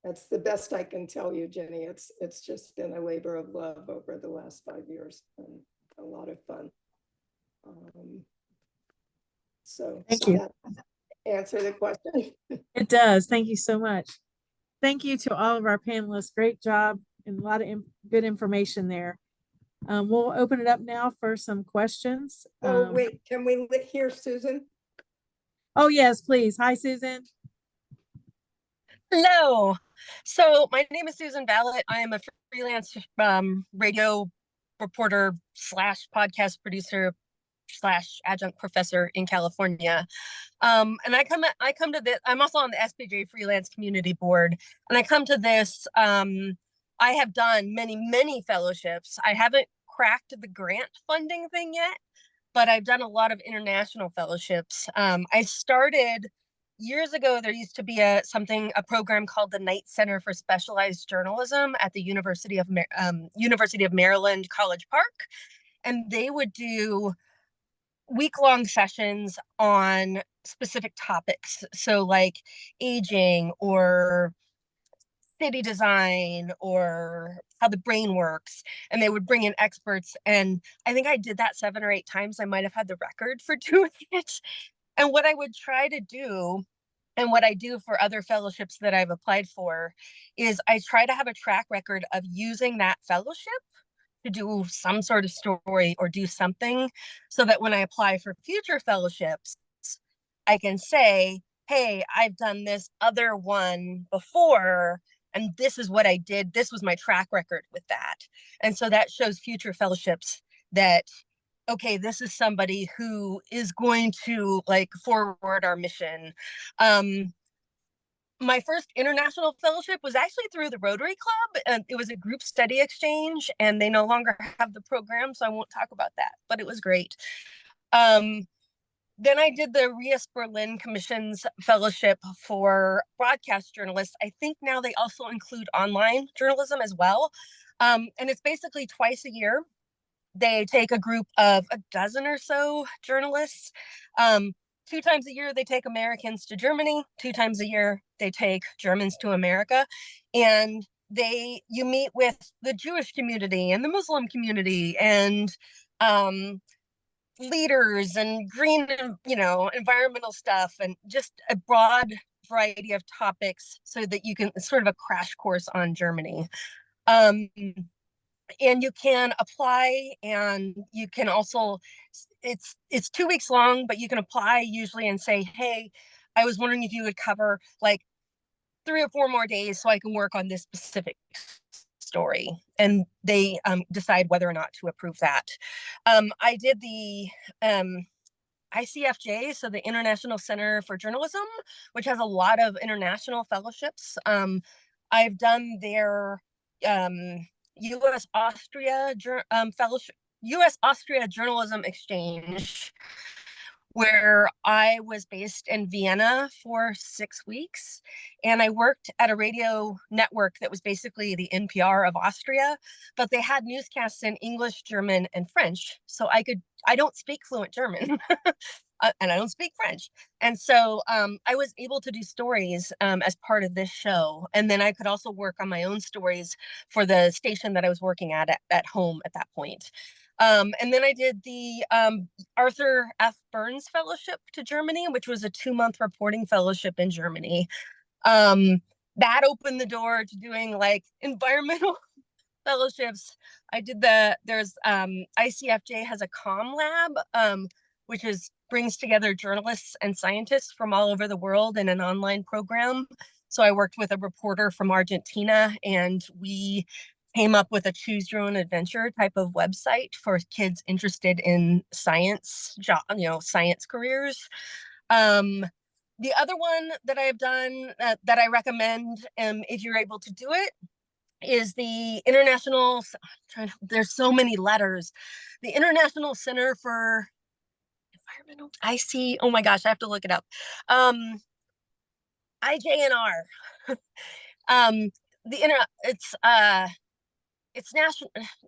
that's the best I can tell you, Jenny. It's just been a labor of love over the last 5 years and a lot of fun. So Thank you. that answer the question. It does. Thank you so much. Thank you to all of our panelists. Great job and a lot of good information there. We'll open it up now for some questions. Oh, wait, can we hear Susan? Oh, yes, please. Hi, Susan. Hello. So my name is Susan Ballett. I am a freelance radio reporter slash podcast producer slash adjunct professor in California. And I come to this, I'm also on the SPJ Freelance Community Board, and I come to this, I have done many fellowships. I haven't cracked the grant funding thing yet, but I've done a lot of international fellowships. I started years ago. There used to be a program called the Knight Center for Specialized Journalism at the University of Maryland, College Park, and they would do week-long sessions on specific topics. So like aging or city design or how the brain works, and they would bring in experts. And I think I did that 7 or 8 times. I might have had the record for doing it. And what I would try to do, and what I do for other fellowships that I've applied for, is I try to have a track record of using that fellowship to do some sort of story or do something, so that when I apply for future fellowships, I can say, hey, I've done this other one before, and this is what I did. This was my track record with that. And so that shows future fellowships that, okay, this is somebody who is going to like forward our mission. My first international fellowship was actually through the Rotary Club, and it was a group study exchange, and they no longer have the program, so I won't talk about that, but it was great. Then I did the Rias Berlin Commission's fellowship for broadcast journalists. I think now they also include online journalism as well. And it's basically twice a year. They take a group of a dozen or so journalists. 2 times a year, they take Americans to Germany. 2 times a year, they take Germans to America. And you meet with the Jewish community and the Muslim community and leaders and green, environmental stuff, and just a broad variety of topics, so that you can sort of a crash course on Germany. And you can apply, and you can also, it's 2 weeks long, but you can apply usually and say, hey, I was wondering if you would cover like 3 or 4 more days so I can work on this specific story, and they decide whether or not to approve that. I did the ICFJ, so the International Center for Journalism, which has a lot of international fellowships. I've done their U.S. Austria fellowship, U.S. Austria Journalism Exchange, where I was based in Vienna for 6 weeks, and I worked at a radio network that was basically the NPR of Austria, but they had newscasts in English, German, and French. So I don't speak fluent German. And I don't speak French. And so I was able to do stories as part of this show. And then I could also work on my own stories for the station that I was working at home at that point. And then I did the Arthur F. Burns Fellowship to Germany, which was a 2-month reporting fellowship in Germany. That opened the door to doing like environmental fellowships. I did there's ICFJ has a comm lab, which brings together journalists and scientists from all over the world in an online program. So I worked with a reporter from Argentina, and we came up with a choose your own adventure type of website for kids interested in science, science careers. The other one that I've done that I recommend, if you're able to do it, is the International, there's so many letters, the International Center for Environmental, oh my gosh, I have to look it up. IJNR. it's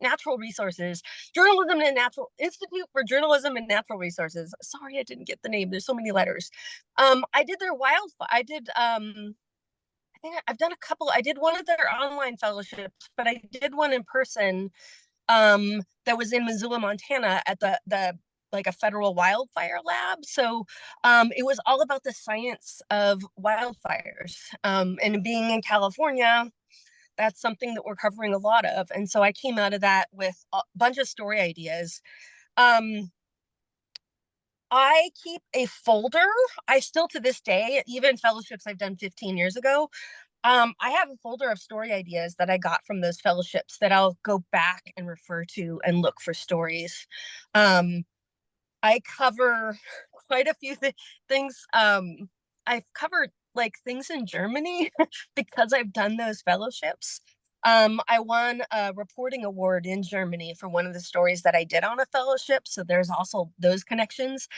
natural resources, journalism and natural Institute for Journalism and Natural Resources. Sorry, I didn't get the name. There's so many letters. I did their I did I think I've done a couple. I did one of their online fellowships, but I did one in person that was in Missoula, Montana at the like a federal wildfire lab. So it was all about the science of wildfires. And being in California, that's something that we're covering a lot of. And so I came out of that with a bunch of story ideas. I keep a folder. I still to this day, even fellowships I've done 15 years ago, I have a folder of story ideas that I got from those fellowships that I'll go back and refer to and look for stories. I cover quite a few things. I've covered like things in Germany because I've done those fellowships. I won a reporting award in Germany for one of the stories that I did on a fellowship. So there's also those connections.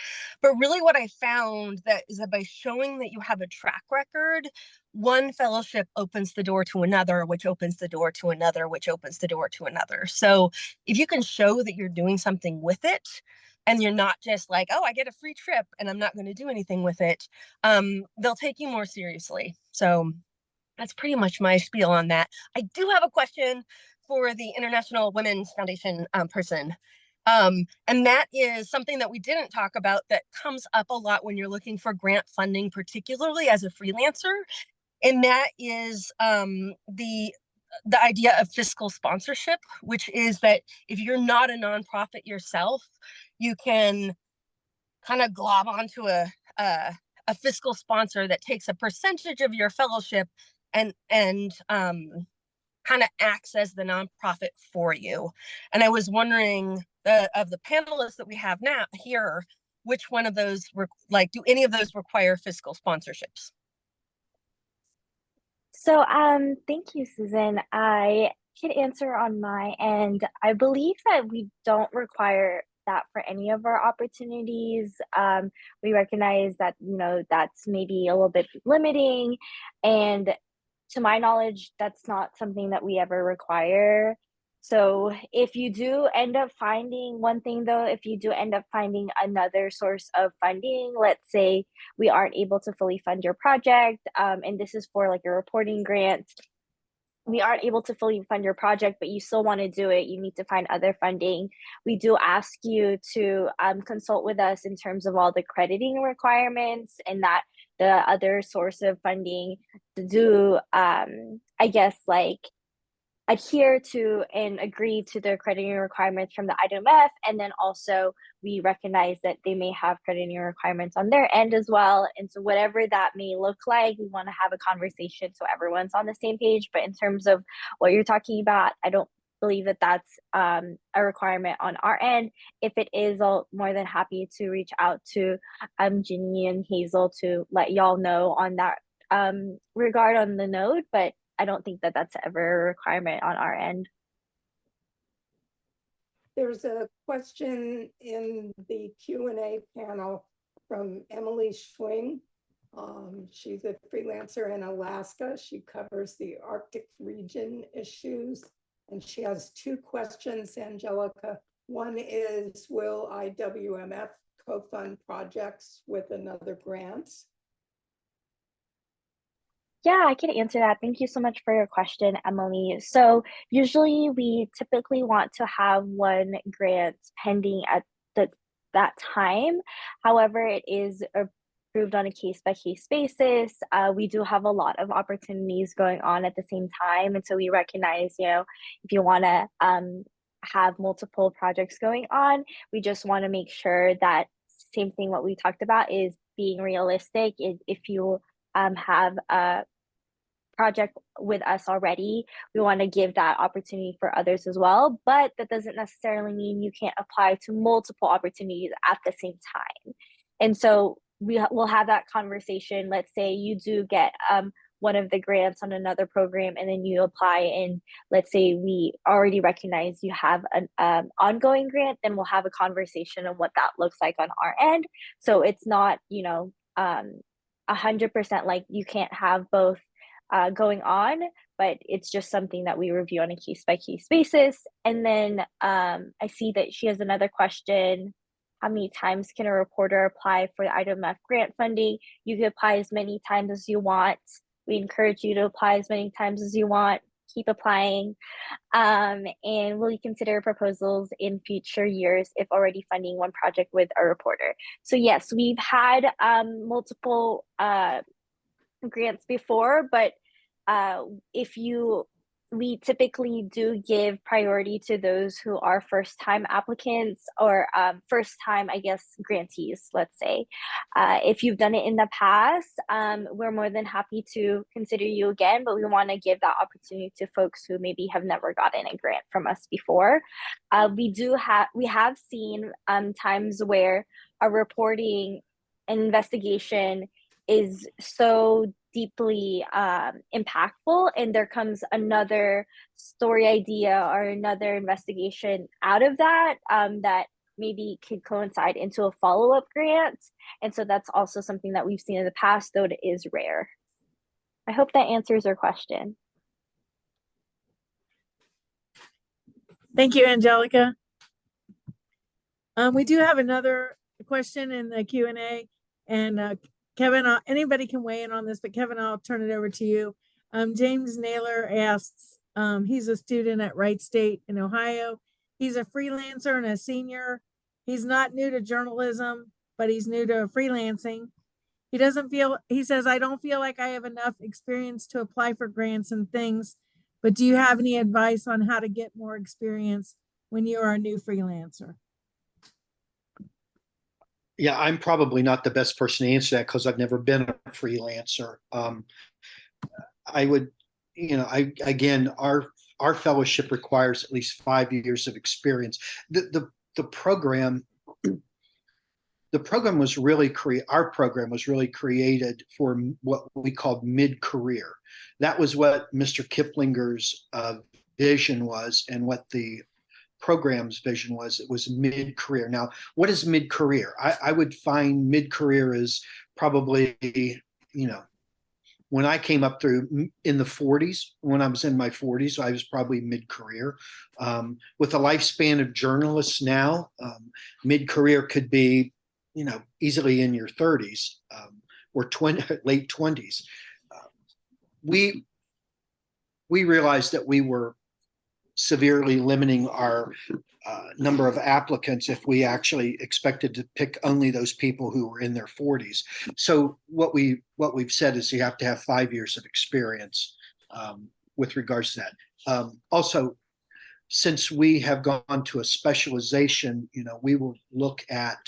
But really what I found that is that by showing that you have a track record, one fellowship opens the door to another, which opens the door to another, which opens the door to another. So if you can show that you're doing something with it, and you're not just like, oh, I get a free trip and I'm not going to do anything with it, they'll take you more seriously. So that's pretty much my spiel on that. I do have a question for the International Women's Foundation person. And that is something that we didn't talk about that comes up a lot when you're looking for grant funding, particularly as a freelancer. And that is the idea of fiscal sponsorship, which is that if you're not a nonprofit yourself, you can kind of glob onto a fiscal sponsor that takes a percentage of your fellowship and kind of acts as the nonprofit for you. And I was wondering of the panelists that we have now here, which one of those do any of those require fiscal sponsorships? So, thank you, Susan. I can answer on my end. I believe that we don't require that for any of our opportunities. We recognize that, that's maybe a little bit limiting. And to my knowledge, that's not something that we ever require. So if you do end up finding one thing though, if you do end up finding another source of funding, let's say we aren't able to fully fund your project, and this is for like a reporting grant, we aren't able to fully fund your project, but you still want to do it, you need to find other funding. We do ask you to consult with us in terms of all the crediting requirements and that the other source of funding to do, I guess, like adhere to and agree to the crediting requirements from the IMF. And then also we recognize that they may have crediting requirements on their end as well. And so whatever that may look like, we want to have a conversation so everyone's on the same page. But in terms of what you're talking about, I don't believe that that's a requirement on our end. If it is, I'll more than happy to reach out to Ginny and Hazel to let y'all know on that regard on the node. But I don't think that that's ever a requirement on our end. There's a question in the Q&A panel from Emily Schwing. She's a freelancer in Alaska. She covers the Arctic region issues. And she has two questions, Angelica. One is, will IWMF co-fund projects with another grant? Yeah, I can answer that. Thank you so much for your question, Emily. So usually we typically want to have one grant pending at that time. However, it is approved on a case-by-case basis. We do have a lot of opportunities going on at the same time. And so we recognize, if you want to have multiple projects going on, we just want to make sure that same thing what we talked about is being realistic. If you have a project with us already, we want to give that opportunity for others as well, but that doesn't necessarily mean you can't apply to multiple opportunities at the same time. And so we'll have that conversation. Let's say you do get one of the grants on another program and then you apply, and let's say we already recognize you have an ongoing grant, then we'll have a conversation on what that looks like on our end. So it's not 100% like you can't have both going on, but it's just something that we review on a case-by-case basis. And then I see that she has another question. How many times can a reporter apply for the IWMF grant funding? You can apply as many times as you want. We encourage you to apply as many times as you want. Keep applying. And will you consider proposals in future years if already funding one project with a reporter? So yes, we've had multiple grants before, but we typically do give priority to those who are first-time applicants or first-time, I guess, grantees, let's say. If you've done it in the past, we're more than happy to consider you again, but we want to give that opportunity to folks who maybe have never gotten a grant from us before. We have seen times where a reporting and investigation is so deeply impactful, and there comes another story idea or another investigation out of that that maybe could coincide into a follow-up grant. And so that's also something that we've seen in the past, though it is rare. I hope that answers your question. Thank you, Angelica. We do have another question in the Q&A, and Kevin, anybody can weigh in on this, but Kevin, I'll turn it over to you. James Naylor asks, he's a student at Wright State in Ohio. He's a freelancer and a senior. He's not new to journalism, but he's new to freelancing. He says, I don't feel like I have enough experience to apply for grants and things, but do you have any advice on how to get more experience when you are a new freelancer? Yeah, I'm probably not the best person to answer that because I've never been a freelancer. I would, again, our fellowship requires at least 5 years of experience. The program was really our program was really created for what we called mid-career. That was what Mr. Kiplinger's vision was, and what the program's vision was. It was mid-career. Now, what is mid-career? I would find mid-career is probably, when I came up through in the 40s, when I was in my 40s, I was probably mid-career. With the lifespan of journalists now, mid-career could be, easily in your 30s or late 20s. We realized that we were severely limiting our number of applicants if we actually expected to pick only those people who were in their 40s. So what we've said is you have to have 5 years of experience with regards to that. Also, since we have gone to a specialization, we will look at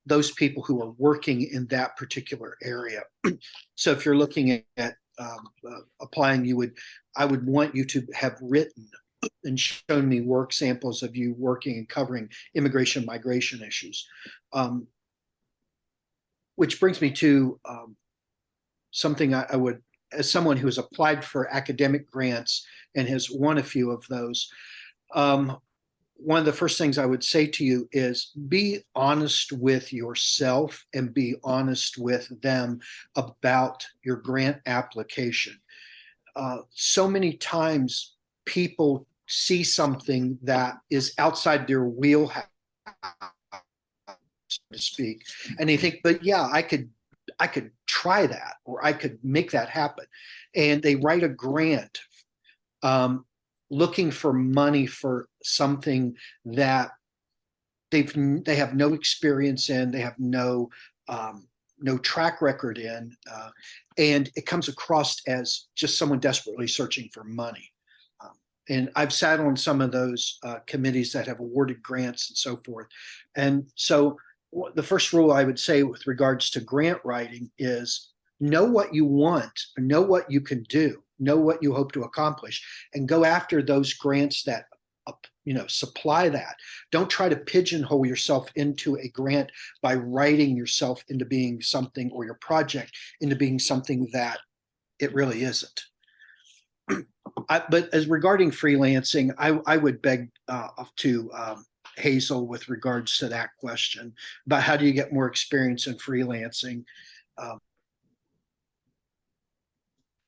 those people who are working in that particular area. So if you're looking at applying, I would want you to have written and shown me work samples of you working and covering immigration migration issues. Which brings me to something I would, as someone who has applied for academic grants and has won a few of those, one of the first things I would say to you is be honest with yourself and be honest with them about your grant application. So many times people see something that is outside their wheelhouse, so to speak, and they think, but yeah, I could try that, or I could make that happen. And they write a grant looking for money for something that they have no experience in, they have no track record in, and it comes across as just someone desperately searching for money. And I've sat on some of those committees that have awarded grants and so forth. And so the first rule I would say with regards to grant writing is know what you want, know what you can do, know what you hope to accomplish, and go after those grants that supply that. Don't try to pigeonhole yourself into a grant by writing yourself into being something, or your project into being something that it really isn't. But as regarding freelancing, I would beg to Hazel with regards to that question about how do you get more experience in freelancing.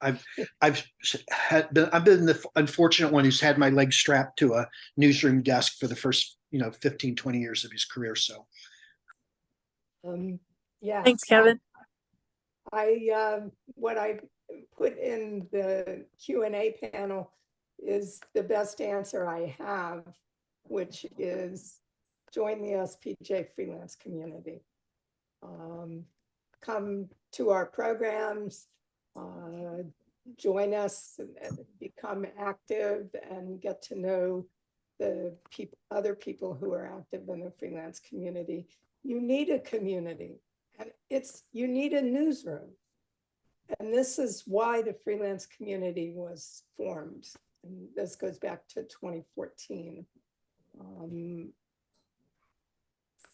I've I've been the unfortunate one who's had my legs strapped to a newsroom desk for the first 15, 20 years of his career. So Yeah. Thanks, Kevin. What I put in the Q&A panel is the best answer I have, which is join the SPJ freelance community. Come to our programs, join us and become active and get to know the other people who are active in the freelance community. You need a community, and you need a newsroom. And this is why the freelance community was formed. And this goes back to 2014.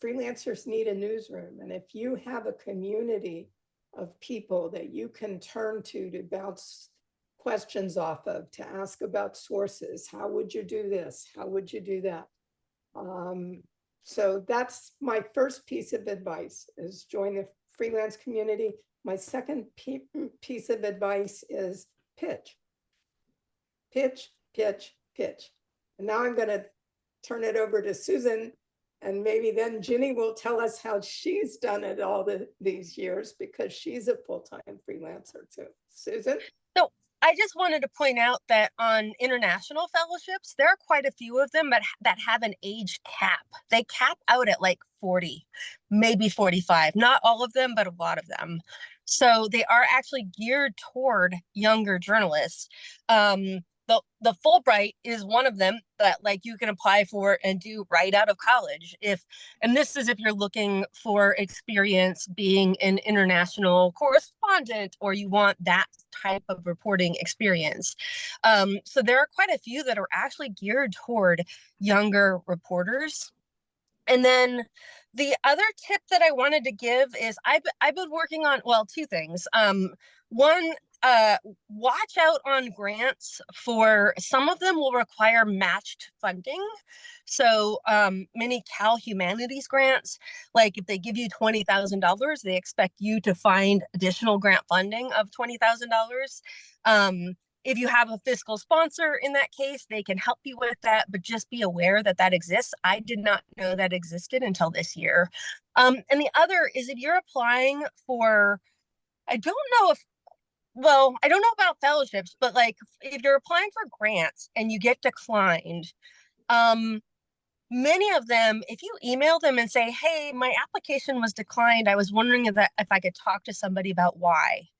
Freelancers need a newsroom. And if you have a community of people that you can turn to bounce questions off of, to ask about sources, how would you do this? How would you do that? So that's my first piece of advice, is join the freelance community. My second piece of advice is pitch. Pitch, pitch, pitch. And now I'm going to turn it over to Susan, and maybe then Ginny will tell us how she's done it all these years, because she's a full-time freelancer too. Susan? So I just wanted to point out that on international fellowships, there are quite a few of them that have an age cap. They cap out at like 40, maybe 45. Not all of them, but a lot of them. So they are actually geared toward younger journalists. The Fulbright is one of them that like you can apply for and do right out of college. And this is if you're looking for experience being an international correspondent, or you want that type of reporting experience. So there are quite a few that are actually geared toward younger reporters. And then the other tip that I wanted to give is I've been working on, well, two things. One, watch out on grants. For some of them will require matched funding. So many Cal Humanities grants, like if they give you $20,000, they expect you to find additional grant funding of $20,000. If you have a fiscal sponsor in that case, they can help you with that, but just be aware that that exists. I did not know that existed until this year. And the other is if you're applying for, I don't know about fellowships, but like if you're applying for grants and you get declined, many of them, if you email them and say, hey, my application was declined, I was wondering if I could talk to somebody about why.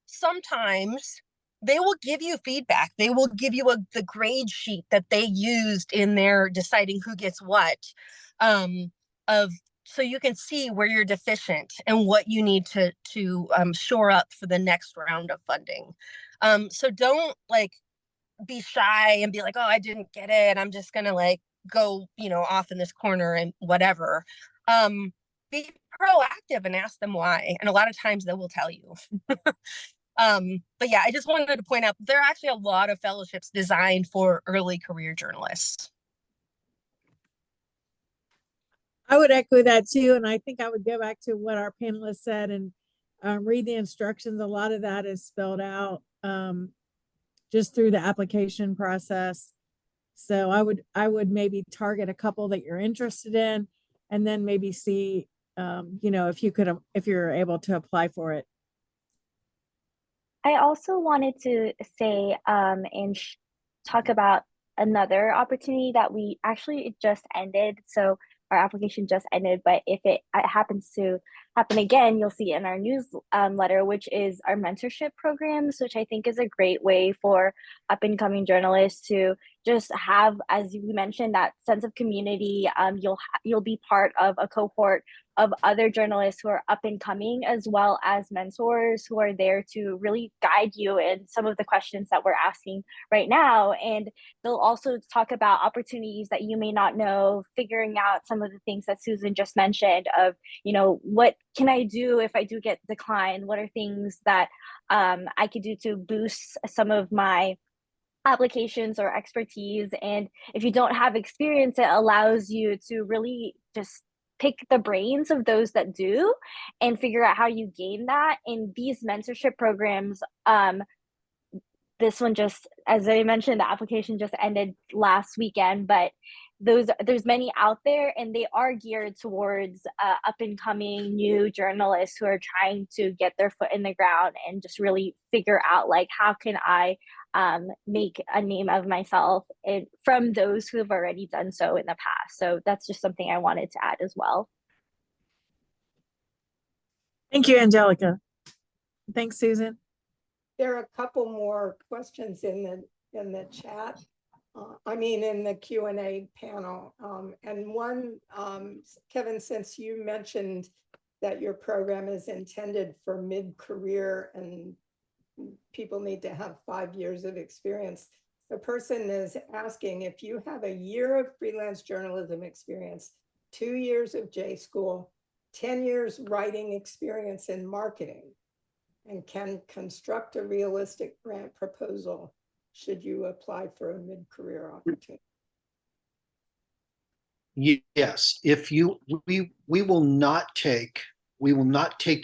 Sometimes they will give you feedback. They will give you the grade sheet that they used in their deciding who gets what, so you can see where you're deficient and what you need to shore up for the next round of funding. So don't like be shy and be like, oh, I didn't get it, I'm just gonna like go off in this corner and whatever. Be proactive and ask them why, and a lot of times they will tell you. But yeah, I just wanted to point out there are actually a lot of fellowships designed for early career journalists. I would echo that too. And I think I would go back to what our panelists said and read the instructions. A lot of that is spelled out just through the application process. So I would maybe target a couple that you're interested in, and then maybe see, if you're able to apply for it. I also wanted to say and talk about another opportunity that it just ended. So our application just ended, but if it happens to happen again, you'll see in our newsletter, which is our mentorship programs, which I think is a great way for up-and-coming journalists to just have, as you mentioned, that sense of community. You'll be part of a cohort of other journalists who are up and coming, as well as mentors who are there to really guide you in some of the questions that we're asking right now. And they'll also talk about opportunities that you may not know, figuring out some of the things that Susan just mentioned of, what can I do if I do get declined? What are things that I could do to boost some of my applications or expertise? And if you don't have experience, it allows you to really just pick the brains of those that do and figure out how you gain that. And these mentorship programs, this one just, as I mentioned, the application just ended last weekend, but there's many out there, and they are geared towards up and coming new journalists who are trying to get their foot in the ground and just really figure out, like, how can I make a name of myself from those who have already done so in the past. So that's just something I wanted to add as well. Thank you, Angelica. Thanks, Susan. There are a couple more questions in the chat. In the Q&A panel. And one, Kevin, since you mentioned that your program is intended for mid-career and people need to have 5 years of experience, the person is asking if you have a year of freelance journalism experience, 2 years of J school, 10 years writing experience in marketing, and can construct a realistic grant proposal should you apply for a mid-career opportunity. Yes, we will not take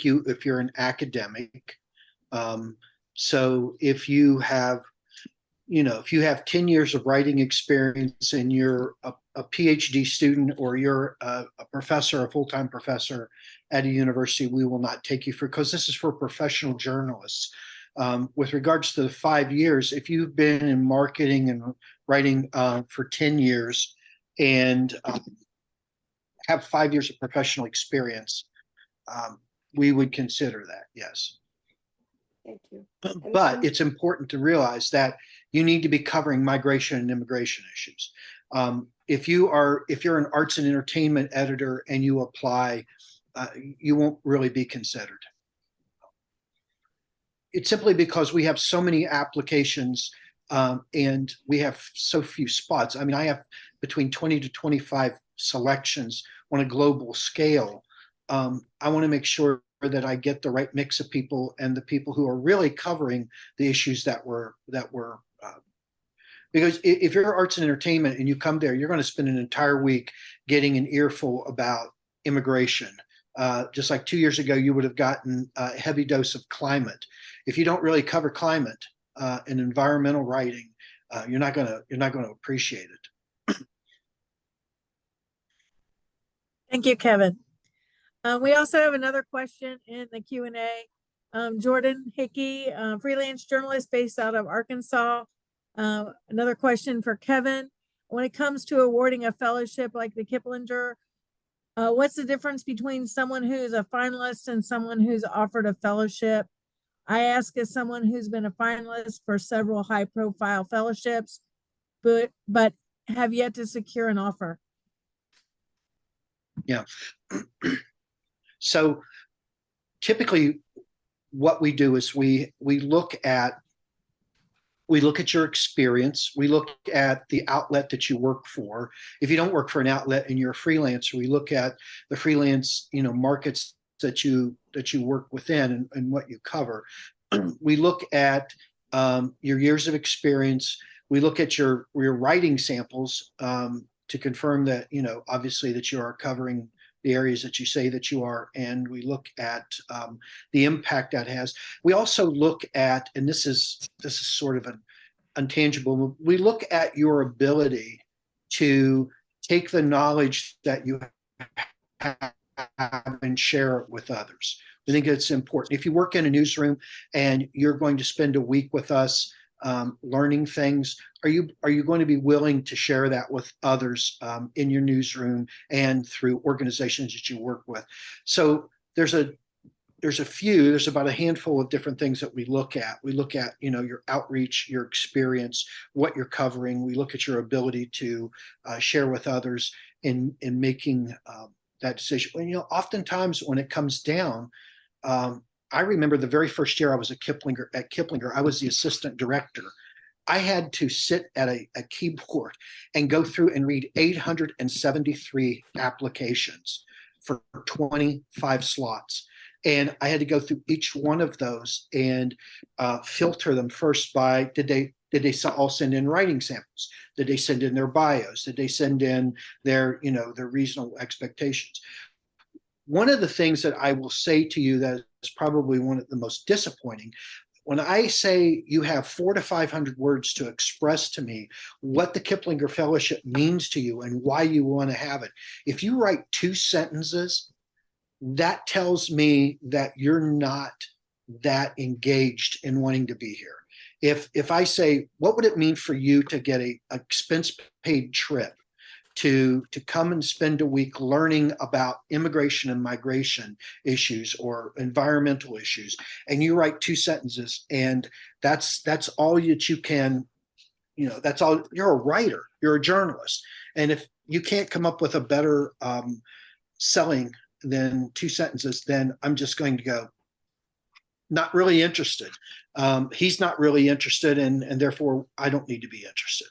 you if you're an academic. So if you have 10 years of writing experience and you're a PhD student, or you're a professor, a full-time professor at a university, we will not take you because this is for professional journalists. With regards to the 5 years, if you've been in marketing and writing for 10 years and have 5 years of professional experience, we would consider that, yes. Thank you. But it's important to realize that you need to be covering migration and immigration issues. If you're an arts and entertainment editor and you apply, you won't really be considered. It's simply because we have so many applications and we have so few spots. I have between 20 to 25 selections on a global scale. I want to make sure that I get the right mix of people and the people who are really covering the issues that we're because if you're arts and entertainment and you come there, you're going to spend an entire week getting an earful about immigration. Just like 2 years ago, you would have gotten a heavy dose of climate. If you don't really cover climate and environmental writing, you're not going to appreciate it. Thank you, Kevin. We also have another question in the Q&A. Jordan Hickey, freelance journalist based out of Arkansas. Another question for Kevin. When it comes to awarding a fellowship like the Kiplinger, what's the difference between someone who's a finalist and someone who's offered a fellowship? I ask as someone who's been a finalist for several high-profile fellowships, but have yet to secure an offer. Yeah. So typically what we do is we look at your experience. We look at the outlet that you work for. If you don't work for an outlet and you're a freelancer, we look at the freelance, markets that you work within and what you cover. We look at your years of experience. We look at your writing samples to confirm that, obviously that you are covering the areas that you say that you are, and we look at the impact that has. We also look at, and this is sort of an intangible, we look at your ability to take the knowledge that you have and share it with others. We think it's important. If you work in a newsroom and you're going to spend a week with us learning things, are you going to be willing to share that with others in your newsroom and through organizations that you work with? So there's about a handful of different things that we look at. We look at, your outreach, your experience, what you're covering. We look at your ability to share with others in making that decision. Oftentimes when it comes down, I remember the very first year I was at Kiplinger, I was the assistant director. I had to sit at a keyboard and go through and read 873 applications for 25 slots. And I had to go through each one of those and filter them first by, did they all send in writing samples? Did they send in their bios? Did they send in their reasonable expectations? One of the things that I will say to you that is probably one of the most disappointing, when I say you have 400 to 500 words to express to me what the Kiplinger Fellowship means to you and why you want to have it, if you write 2 sentences, that tells me that you're not that engaged in wanting to be here. If I say, what would it mean for you to get a expense paid trip to come and spend a week learning about immigration and migration issues or environmental issues, and you write 2 sentences, and that's all that you can, that's all. You're a writer, you're a journalist, and if you can't come up with a better selling than 2 sentences, then I'm just going to go, not really interested. He's not really interested, and therefore I don't need to be interested.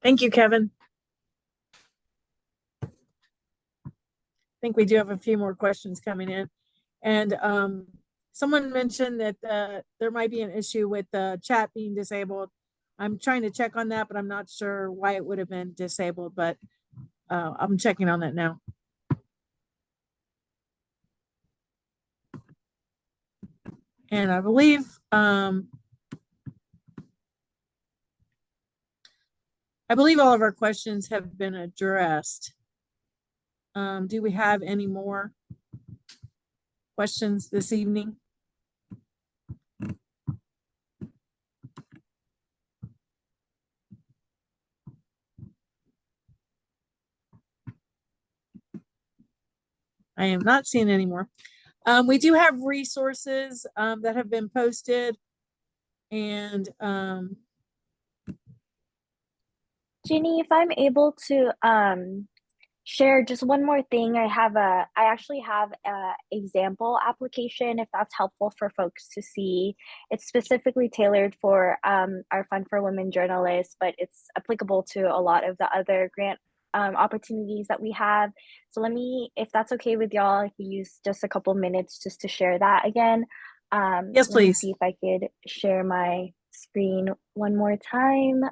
Thank you, Kevin. I think we do have a few more questions coming in. And someone mentioned that there might be an issue with the chat being disabled. I'm trying to check on that, but I'm not sure why it would have been disabled, but I'm checking on that now. And I believe all of our questions have been addressed. Do we have any more questions this evening? I am not seeing any more. We do have resources that have been posted, and Ginny, if I'm able to share just one more thing, I actually have a example application, if that's helpful for folks to see. It's specifically tailored for our Fund for Women journalists, but it's applicable to a lot of the other grant opportunities that we have. So let me, if that's okay with y'all, I could use just a couple minutes just to share that again. Yes, let me please. see if I could share my screen one more time.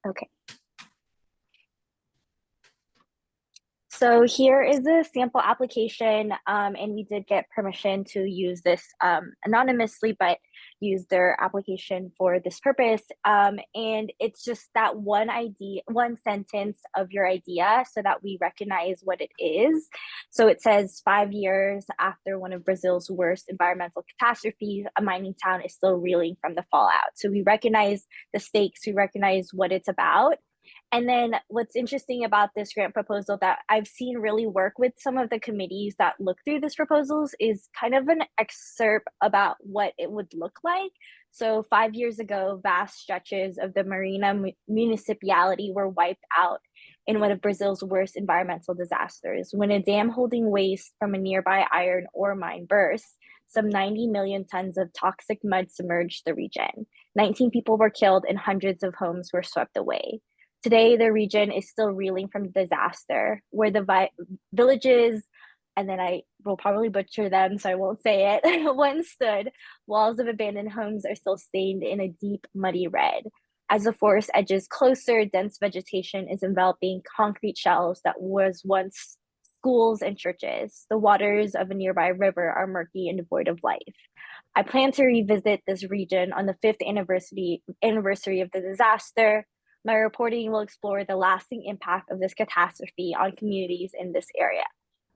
Okay. So here is a sample application, and we did get permission to use this anonymously, but use their application for this purpose. And it's just that one sentence of your idea so that we recognize what it is. So it says 5 years after one of Brazil's worst environmental catastrophes, a mining town is still reeling from the fallout. So we recognize the stakes, we recognize what it's about. And then what's interesting about this grant proposal that I've seen really work with some of the committees that look through this proposals is kind of an excerpt about what it would look like. So 5 years ago, vast stretches of the Marina municipality were wiped out in one of Brazil's worst environmental disasters. When a dam holding waste from a nearby iron ore mine burst, some 90 million tons of toxic mud submerged the region. 19 people were killed and hundreds of homes were swept away. Today, the region is still reeling from the disaster, where the villages, and then I will probably butcher them, so I won't say it, once stood. Walls of abandoned homes are still stained in a deep, muddy red. As the forest edges closer, dense vegetation is enveloping concrete shells that was once schools and churches. The waters of a nearby river are murky and devoid of life. I plan to revisit this region on the 5th anniversary of the disaster. My reporting will explore the lasting impact of this catastrophe on communities in this area.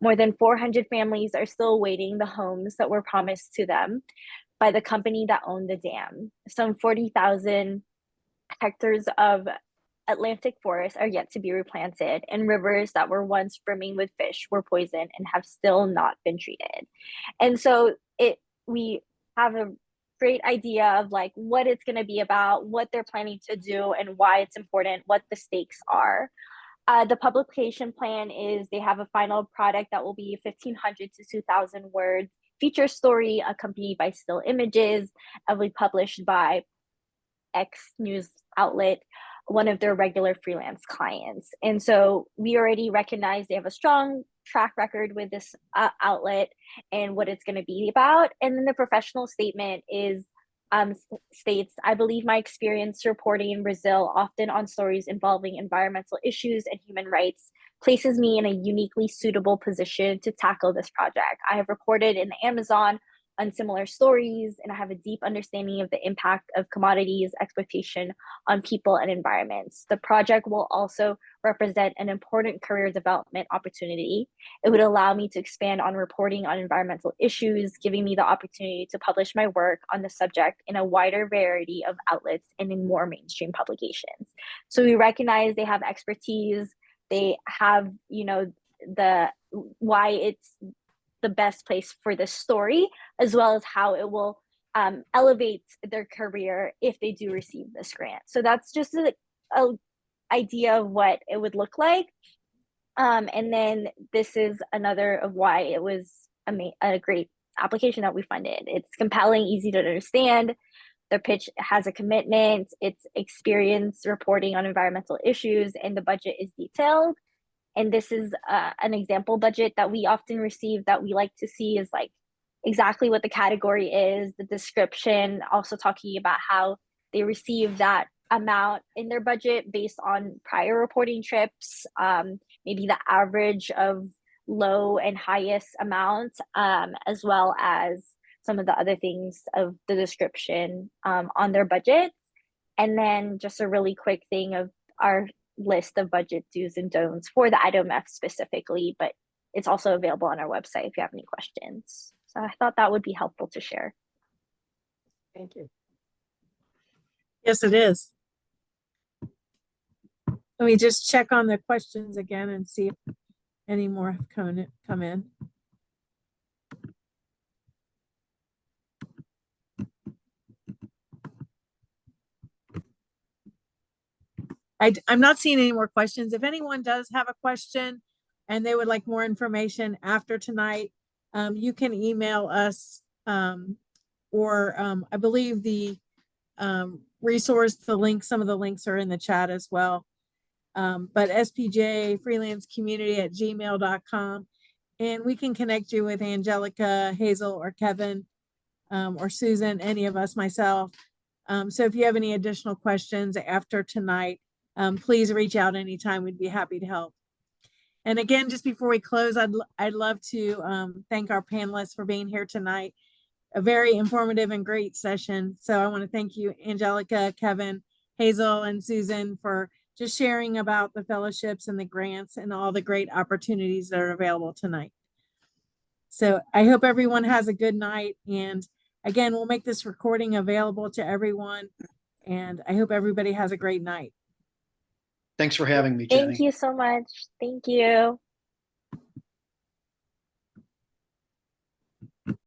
More than 400 families are still awaiting the homes that were promised to them by the company that owned the dam. Some 40,000 hectares of Atlantic forests are yet to be replanted, and rivers that were once brimming with fish were poisoned and have still not been treated. And so we have a great idea of like what it's going to be about, what they're planning to do, and why it's important, what the stakes are. The publication plan is they have a final product that will be 1,500 to 2,000 words, feature story accompanied by still images, and will be published by X news outlet, one of their regular freelance clients. And so we already recognize they have a strong track record with this outlet and what it's going to be about. And then the professional statement is states, I believe my experience reporting in Brazil, often on stories involving environmental issues and human rights, places me in a uniquely suitable position to tackle this project. I have reported in the Amazon on similar stories, and I have a deep understanding of the impact of commodities exploitation on people and environments. The project will also represent an important career development opportunity. It would allow me to expand on reporting on environmental issues, giving me the opportunity to publish my work on the subject in a wider variety of outlets and in more mainstream publications. So we recognize they have expertise, they have, you know, the why it's the best place for this story, as well as how it will elevate their career if they do receive this grant. So that's just a idea of what it would look like. And then this is another of why it was a great application that we funded. It's compelling, easy to understand. The pitch has a commitment, it's experience reporting on environmental issues, and the budget is detailed. And this is an example budget that we often receive that we like to see is like exactly what the category is, the description, also talking about how they receive that amount in their budget based on prior reporting trips, maybe the average of low and highest amounts, as well as some of the other things of the description on their budgets. And then just a really quick thing of our list of budget do's and don'ts for the IDOMF specifically, but it's also available on our website if you have any questions. So I thought that would be helpful to share. Thank you. Yes, it is. Let me just check on the questions again and see if any more have come in. I'm not seeing any more questions. If anyone does have a question and they would like more information after tonight, you can email us, or I believe the resource, some of the links are in the chat as well. But SPJ Freelance Community at gmail.com, and we can connect you with Angelica, Hazel, or Kevin, or Susan, any of us, myself. So if you have any additional questions after tonight, please reach out anytime. We'd be happy to help. And again, just before we close, I'd love to thank our panelists for being here tonight. A very informative and great session. So I want to thank you, Angelica, Kevin, Hazel, and Susan, for just sharing about the fellowships and the grants and all the great opportunities that are available tonight. So I hope everyone has a good night. And again, we'll make this recording available to everyone. And I hope everybody has a great night. Thanks for having me, Jenny. Thank you so much. Thank you.